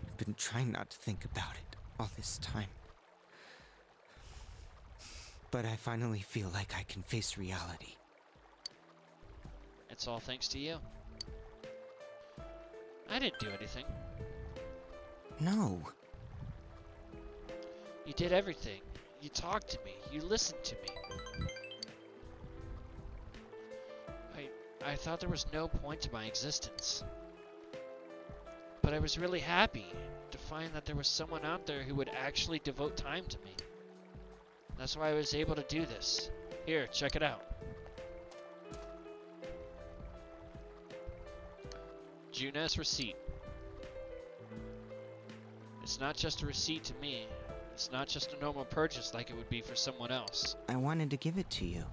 I've been trying not to think about it all this time. But I finally feel like I can face reality. It's all thanks to you. I didn't do anything. No. You did everything. You talked to me. You listened to me. I thought there was no point to my existence. But I was really happy to find that there was someone out there who would actually devote time to me. That's why I was able to do this. Here, check it out. Junes receipt. It's not just a receipt to me. It's not just a normal purchase like it would be for someone else. I wanted to give it to you.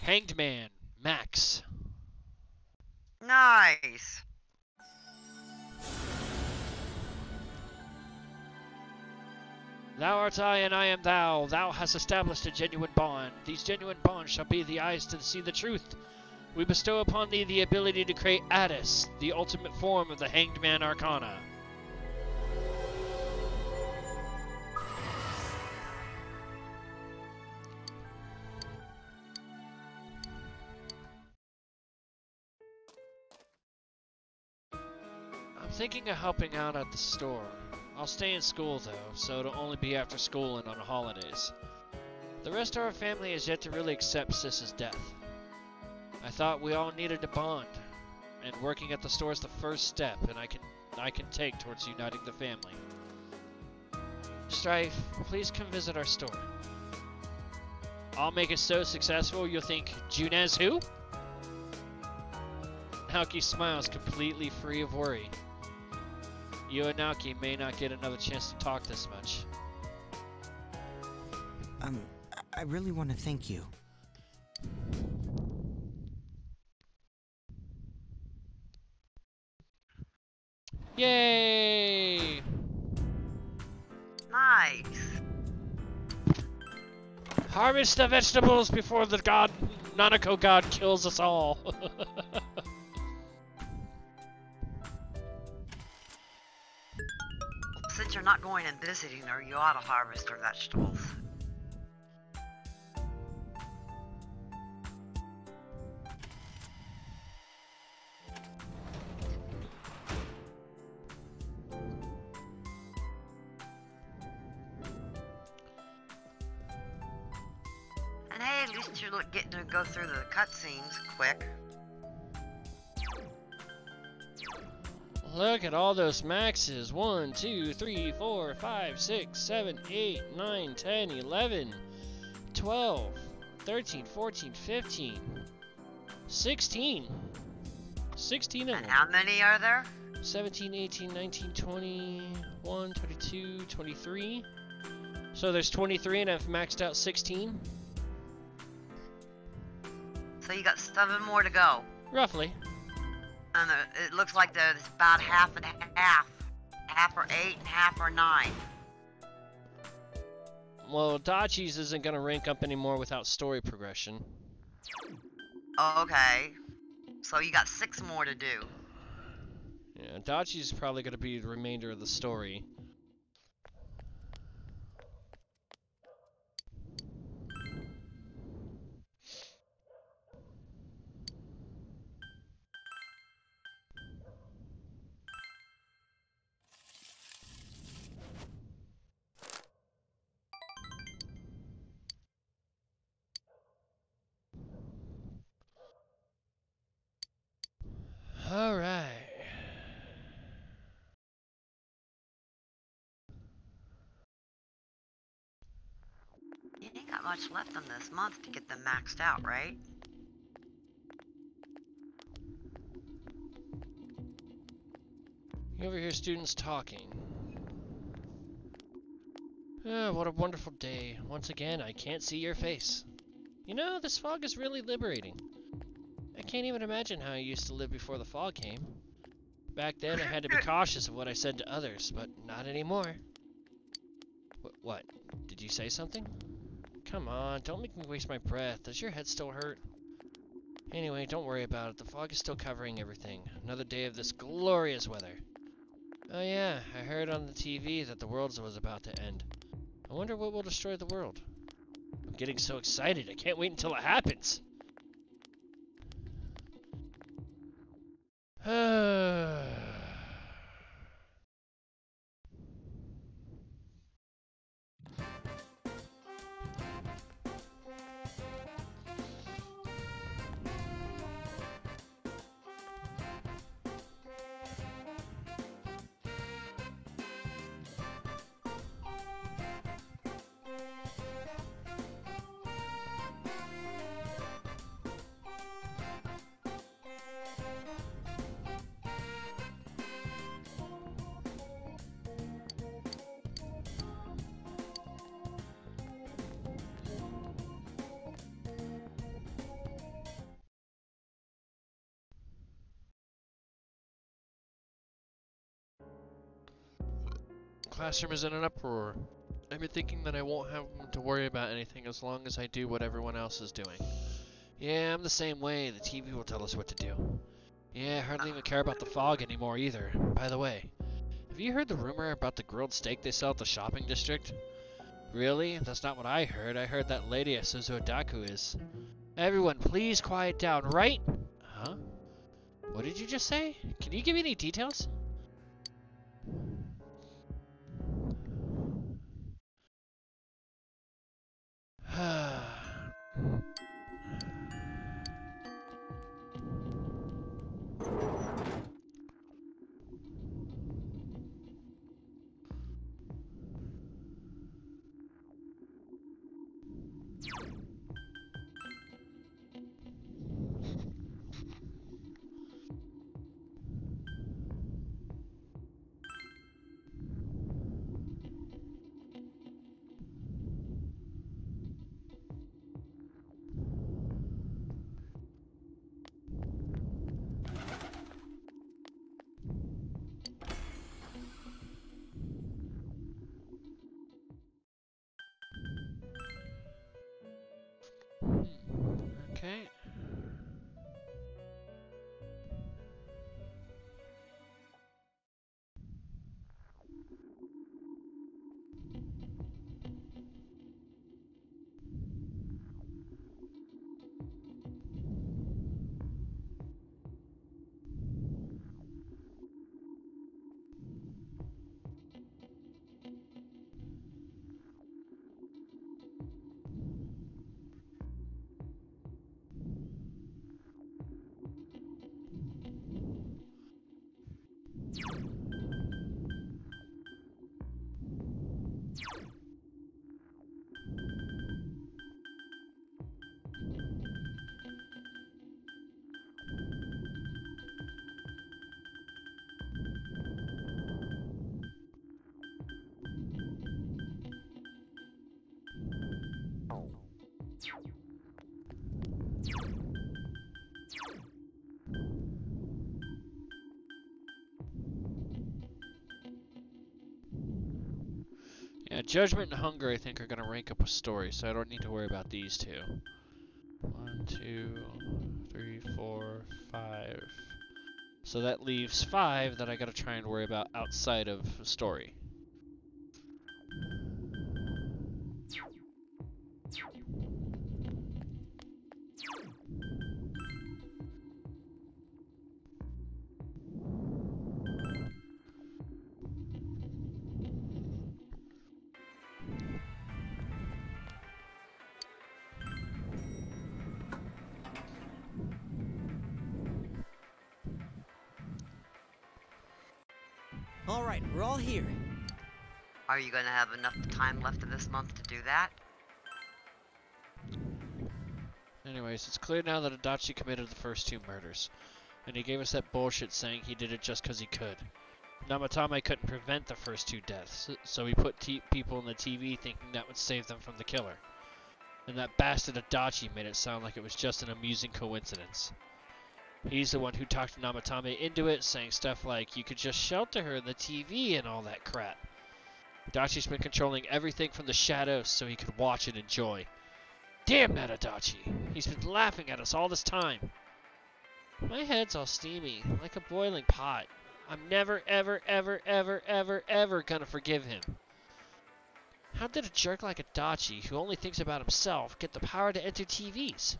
Hanged Man, Max. Nice. Thou art I and I am thou. Thou hast established a genuine bond. These genuine bonds shall be the eyes to see the truth. We bestow upon thee the ability to create Addis, the ultimate form of the Hanged Man Arcana. I'm thinking of helping out at the store. I'll stay in school though, so it'll only be after school and on holidays. The rest of our family has yet to really accept Sis's death. I thought we all needed a bond, and working at the store is the first step, and I can take towards uniting the family. Strife, please come visit our store. I'll make it so successful you'll think, Junes who? Naoki smiles, completely free of worry. You and Naoki may not get another chance to talk this much. I really want to thank you. Yay! Nice. Harvest the vegetables before the god, Nanako god, kills us all. Since you're not going and visiting her, you ought to harvest her vegetables. And hey, at least you're getting to go through the cutscenes quick. Look at all those maxes. 1, 2, 3, 4, 5, 6, 7, 8, 9, 10, 11, 12, 13, 14, 15, 16. 16 of And them. how many are there? 17, 18, 19, 21, 22, 23. So there's 23 and I've maxed out 16. So you got 7 more to go. Roughly. And it looks like there's about half and half. Half are 8 and half are 9. Well, Dachi's isn't going to rank up anymore without story progression. Okay. So you got 6 more to do. Yeah, Dachi's probably going to be the remainder of the story. All right. You ain't got much left on this month to get them maxed out, right? You overhear students talking. Ah, what a wonderful day. Once again, I can't see your face. You know, this fog is really liberating. I can't even imagine how I used to live before the fog came. Back then, I had to be cautious of what I said to others, but not anymore. What? Did you say something? Come on, don't make me waste my breath. Does your head still hurt? Anyway, don't worry about it. The fog is still covering everything. Another day of this glorious weather. Oh yeah, I heard on the TV that the world was about to end. I wonder what will destroy the world. I'm getting so excited. I can't wait until it happens. Classroom is in an uproar. I've been thinking that I won't have to worry about anything as long as I do what everyone else is doing. Yeah, I'm the same way. The TV will tell us what to do. Yeah, I hardly even care about the fog anymore either. By the way, have you heard the rumor about the grilled steak they sell at the shopping district? Really? That's not what I heard. I heard that lady at Suzudaku is. Everyone, please quiet down, right? Huh? What did you just say? Can you give me any details? Okay. Yeah, Judgment and Hunger, I think, are going to rank up a story, so I don't need to worry about these two. 1, 2, 3, 4, 5. So that leaves 5 that I got to try and worry about outside of story. All right, we're all here. Are you going to have enough time left of this month to do that? Anyways, it's clear now that Adachi committed the first 2 murders, and he gave us that bullshit saying he did it just because he could. Namatame couldn't prevent the first 2 deaths, so he put people in the TV thinking that would save them from the killer. And that bastard Adachi made it sound like it was just an amusing coincidence. He's the one who talked Namatame into it, saying stuff like, you could just shelter her in the TV and all that crap. Adachi's been controlling everything from the shadows so he could watch and enjoy. Damn that Adachi! He's been laughing at us all this time. My head's all steamy, like a boiling pot. I'm never, ever, ever, ever, ever, ever gonna forgive him. How did a jerk like Adachi, who only thinks about himself, get the power to enter TVs?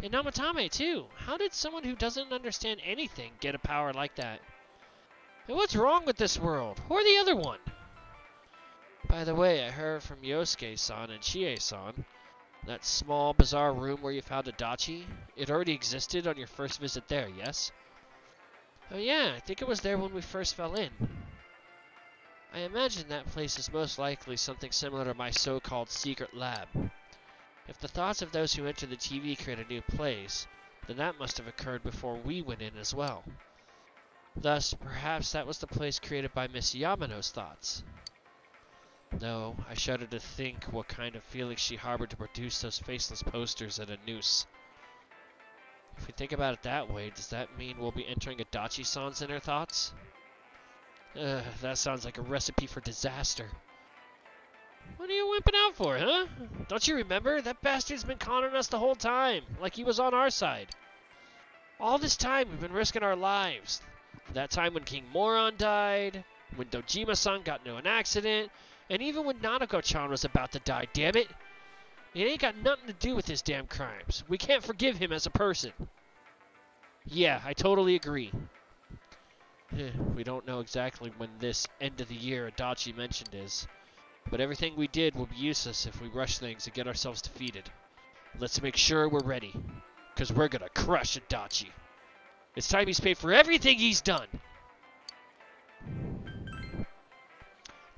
And Namatame, too. How did someone who doesn't understand anything get a power like that? And what's wrong with this world? Or the other one? By the way, I heard from Yosuke-san and Chie-san, that small, bizarre room where you found Adachi, it already existed on your first visit there, yes? Oh yeah, I think it was there when we first fell in. I imagine that place is most likely something similar to my so-called secret lab. If the thoughts of those who enter the TV create a new place, then that must have occurred before we went in as well. Thus, perhaps that was the place created by Miss Yamano's thoughts. No, I shudder to think what kind of feelings she harbored to produce those faceless posters and a noose. If we think about it that way, does that mean we'll be entering Adachi-san's inner thoughts? That sounds like a recipe for disaster. What are you wimping out for, huh? Don't you remember? That bastard's been conning us the whole time, like he was on our side. All this time we've been risking our lives. That time when King Moron died, when Dojima-san got into an accident, and even when Nanako-chan was about to die, damn it. It ain't got nothing to do with his damn crimes. We can't forgive him as a person. Yeah, I totally agree. We don't know exactly when this end of the year Adachi mentioned is. But everything we did will be useless if we rush things and get ourselves defeated. Let's make sure we're ready, because we're gonna crush Adachi. It's time he's paid for everything he's done.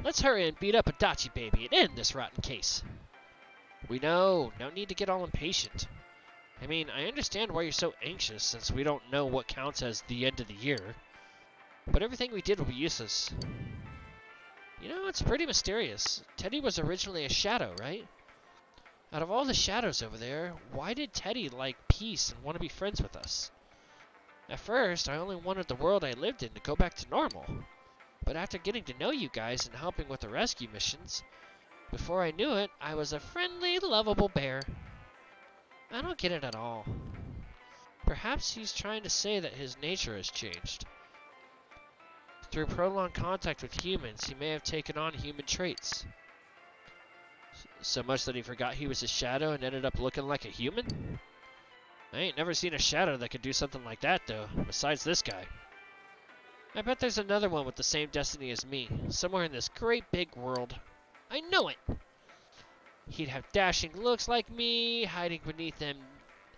Let's hurry and beat up Adachi, baby, and end this rotten case. We know, no need to get all impatient. I mean, I understand why you're so anxious, since we don't know what counts as the end of the year. But everything we did will be useless. You know, it's pretty mysterious. Teddy was originally a shadow, right? Out of all the shadows over there, why did Teddy like peace and want to be friends with us? At first, I only wanted the world I lived in to go back to normal. But after getting to know you guys and helping with the rescue missions, before I knew it, I was a friendly, lovable bear. I don't get it at all. Perhaps he's trying to say that his nature has changed. Through prolonged contact with humans, he may have taken on human traits. So much that he forgot he was a shadow and ended up looking like a human? I ain't never seen a shadow that could do something like that, though, besides this guy. I bet there's another one with the same destiny as me, somewhere in this great big world. I know it! He'd have dashing looks like me, hiding beneath them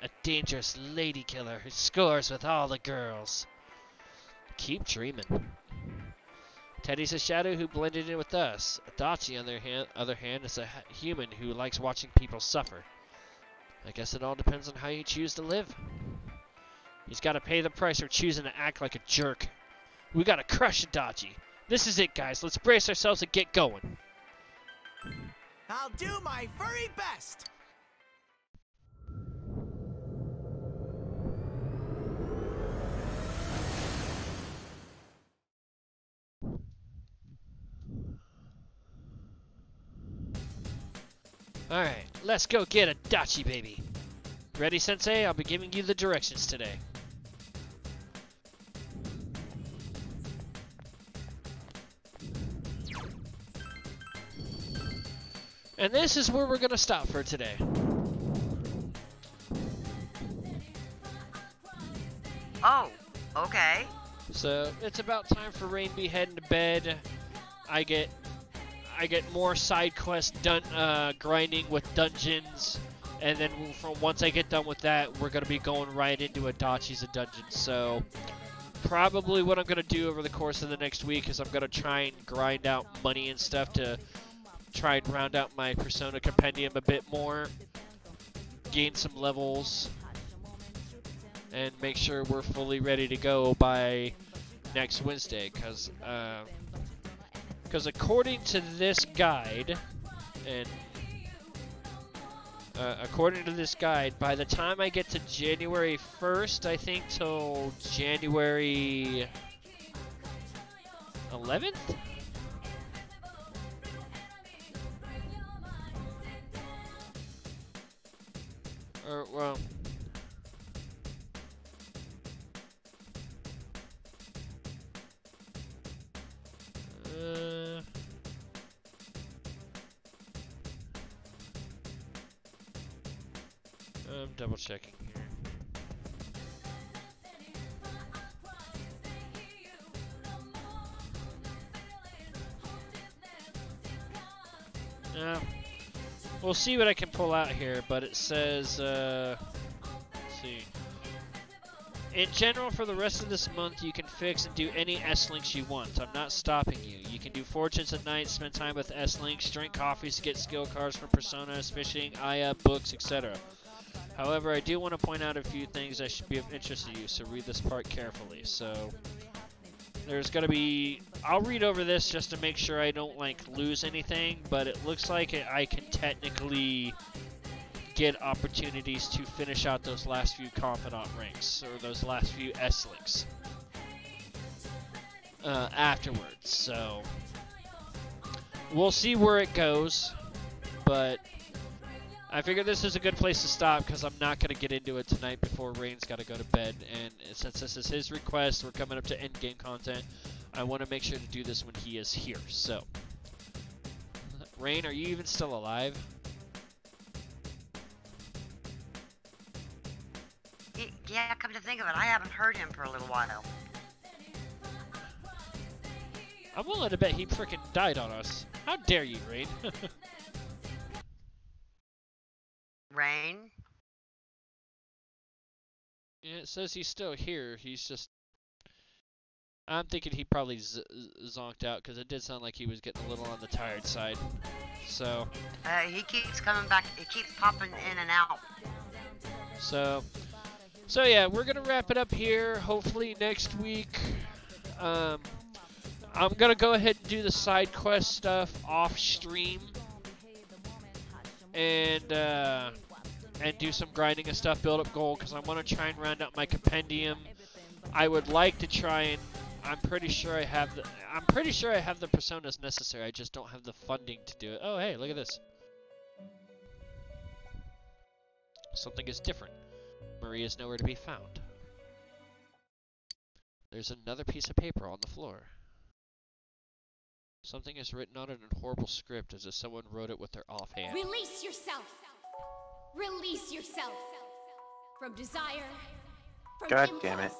a dangerous lady killer who scores with all the girls. Keep dreaming. Teddy's a shadow who blended in with us. Adachi, on the other hand, is a human who likes watching people suffer. I guess it all depends on how you choose to live. He's got to pay the price for choosing to act like a jerk. We got to crush Adachi. This is it, guys. Let's brace ourselves and get going. I'll do my very best! Alright, let's go get Adachi, baby. Ready, Sensei? I'll be giving you the directions today. And this is where we're going to stop for today. Oh, okay. So, it's about time for Rain to be heading to bed. I get more side quests done, grinding with dungeons, and then once I get done with that, we're going to be going right into Adachi's a dungeon. So, probably what I'm going to do over the course of the next week is I'm going to try and grind out money and stuff to try and round out my Persona Compendium a bit more, gain some levels, and make sure we're fully ready to go by next Wednesday, because according to this guide, by the time I get to January 1st, I think, till January 11th? Or, well... I'm double checking here. We'll see what I can pull out here, but it says, let's see. In general, for the rest of this month, you can fix and do any S-Links you want. I'm not stopping you. You can do fortunes at night, spend time with S-Links, drink coffees to get skill cards for personas, fishing, Aya, books, etc. However, I do want to point out a few things that should be of interest to you, so read this part carefully. So, there's going to be... I'll read over this just to make sure I don't, like, lose anything, but it looks like I can technically get opportunities to finish out those last few confidant ranks, or those last few S-Links afterwards. So, we'll see where it goes, but I figure this is a good place to stop because I'm not going to get into it tonight before Rain's got to go to bed. And since this is his request, we're coming up to endgame content. I want to make sure to do this when he is here. So, Rain, are you even still alive? Yeah, come to think of it, I haven't heard him for a little while. I'm willing to bet he frickin' died on us. How dare you, Rain? Rain? Yeah, it says he's still here. He's just... I'm thinking he probably zonked out because it did sound like he was getting a little on the tired side. So... he keeps coming back. He keeps popping in and out. So yeah, we're going to wrap it up here. Hopefully next week... I'm going to go ahead and do the side quest stuff off stream. And do some grinding and stuff, build up gold, because I want to try and round out my compendium. I would like to try and... I'm pretty sure I have the personas necessary. I just don't have the funding to do it. Oh, hey, look at this. Something is different. Marie is nowhere to be found. There's another piece of paper on the floor. Something is written on it in horrible script as if someone wrote it with their offhand. Release yourself! Release yourself! From desire, from God impulse. damn it.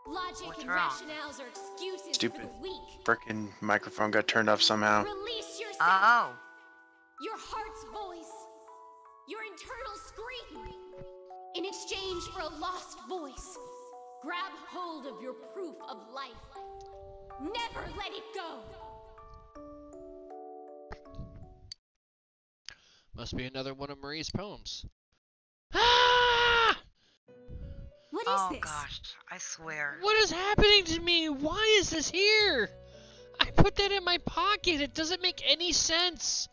Logic What's and wrong? rationales are excuses Stupid. for the weak. Frickin' microphone got turned off somehow. Release yourself! Oh. Your heart's voice. Your internal scream. In exchange for a lost voice, grab hold of your proof of life. Never let it go. Must be another one of Marie's poems. Ah! What is Oh this? gosh, I swear. What is happening to me? Why is this here? I put that in my pocket. It doesn't make any sense.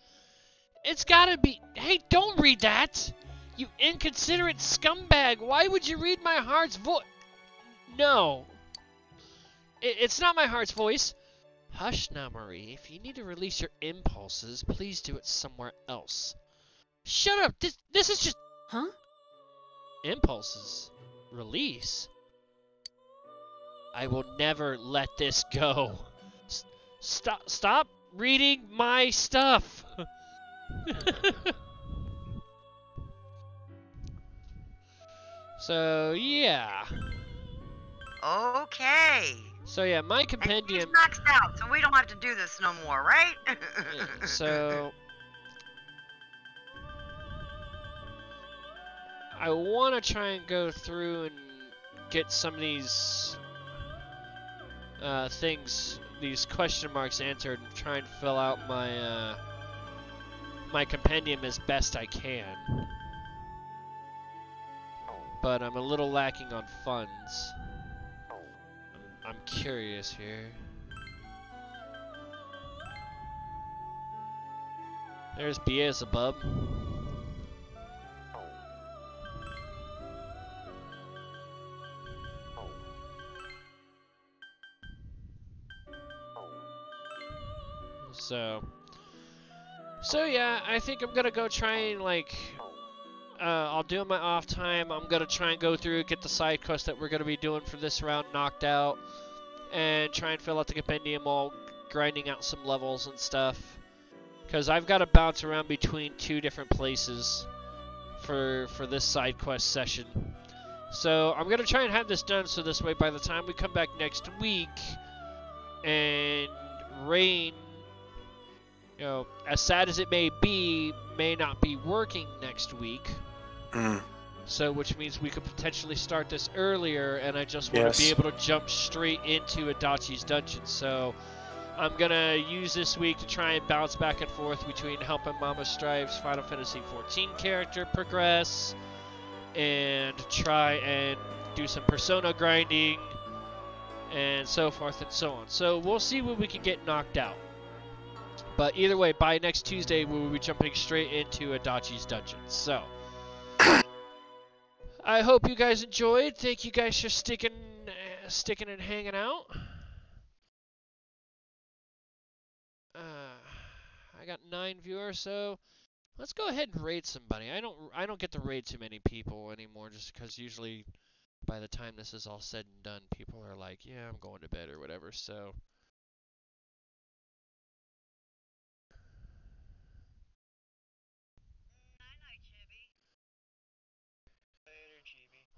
It's gotta be... Hey, don't read that! You inconsiderate scumbag! Why would you read my heart's voice? No. It's not my heart's voice. Hush now, Marie. If you need to release your impulses, please do it somewhere else. Shut up! This is just... Huh? Impulses. Release? I will never let this go. Stop reading my stuff! So, yeah. Okay. So, yeah, my And he's compendium... maxed out, so we don't have to do this no more, right? So... I want to try and go through and get some of these things, these question marks answered, and try and fill out my my compendium as best I can. But I'm a little lacking on funds. I'm curious here. There's Beelzebub. So yeah, I think I'm gonna go try and I'll do in my off time. I'm gonna try and go through, get the side quest that we're gonna be doing for this round knocked out, and try and fill out the compendium while grinding out some levels and stuff. Cause I've got to bounce around between 2 different places for this side quest session. So I'm gonna try and have this done so this way by the time we come back next week and Rain, you know, as sad as it may be, may not be working next week. So, which means we could potentially start this earlier, and I just want to be able to jump straight into Adachi's dungeon. So, I'm gonna use this week to try and bounce back and forth between helping Mama Strife's Final Fantasy XIV character progress, and try and do some Persona grinding, and so forth and so on. So, we'll see when we can get knocked out. But either way, by next Tuesday, we will be jumping straight into Adachi's dungeon. So, I hope you guys enjoyed. Thank you guys for sticking and hanging out. I got 9 viewers, so let's go ahead and raid somebody. I don't get to raid too many people anymore, just because usually by the time this is all said and done, people are like, yeah, I'm going to bed or whatever. So.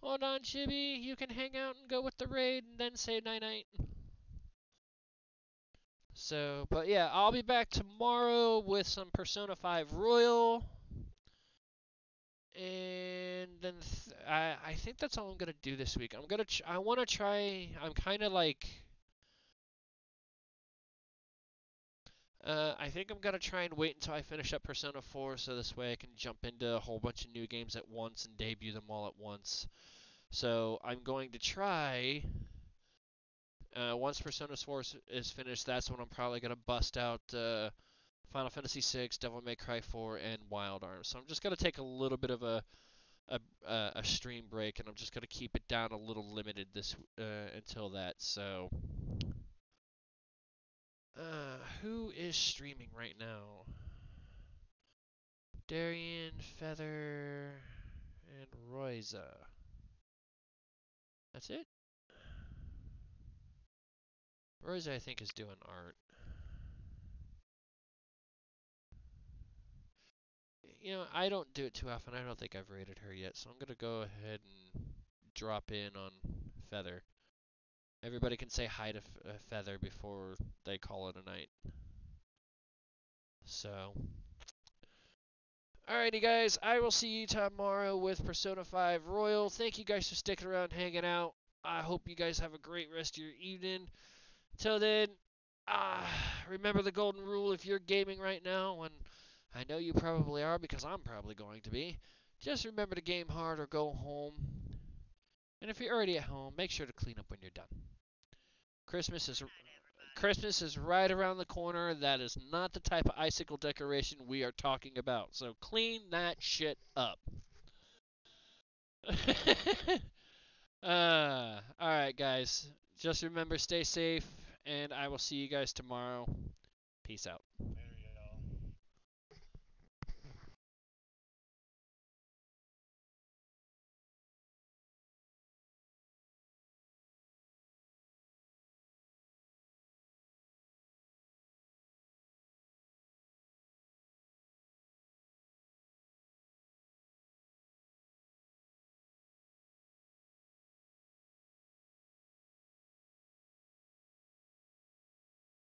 Hold on, Chibi. You can hang out and go with the raid and then say night-night. So, but yeah, I'll be back tomorrow with some Persona 5 Royal. And then I think that's all I'm going to do this week. I want to try, I'm kind of like... I think I'm going to try and wait until I finish up Persona 4 so this way I can jump into a whole bunch of new games at once and debut them all at once. So I'm going to try, once Persona 4 is finished, that's when I'm probably going to bust out Final Fantasy VI, Devil May Cry 4, and Wild Arms. So I'm just going to take a little bit of a stream break, and I'm just going to keep it down a little limited until that. So, who is streaming right now? Darian, Feather, and Royza. That's it? Royza, I think, is doing art. You know, I don't do it too often. I don't think I've rated her yet, so I'm going to go ahead and drop in on Feather. Everybody can say hi to Feather before they call it a night. So, alrighty guys, I will see you tomorrow with Persona 5 Royal. Thank you guys for sticking around, hanging out. I hope you guys have a great rest of your evening. Till then, remember the golden rule if you're gaming right now, and I know you probably are because I'm probably going to be. Just remember to game hard or go home. And if you're already at home, make sure to clean up when you're done. Christmas is right around the corner. That is not the type of icicle decoration we are talking about. So clean that shit up. Alright, guys. Just remember, stay safe, and I will see you guys tomorrow. Peace out.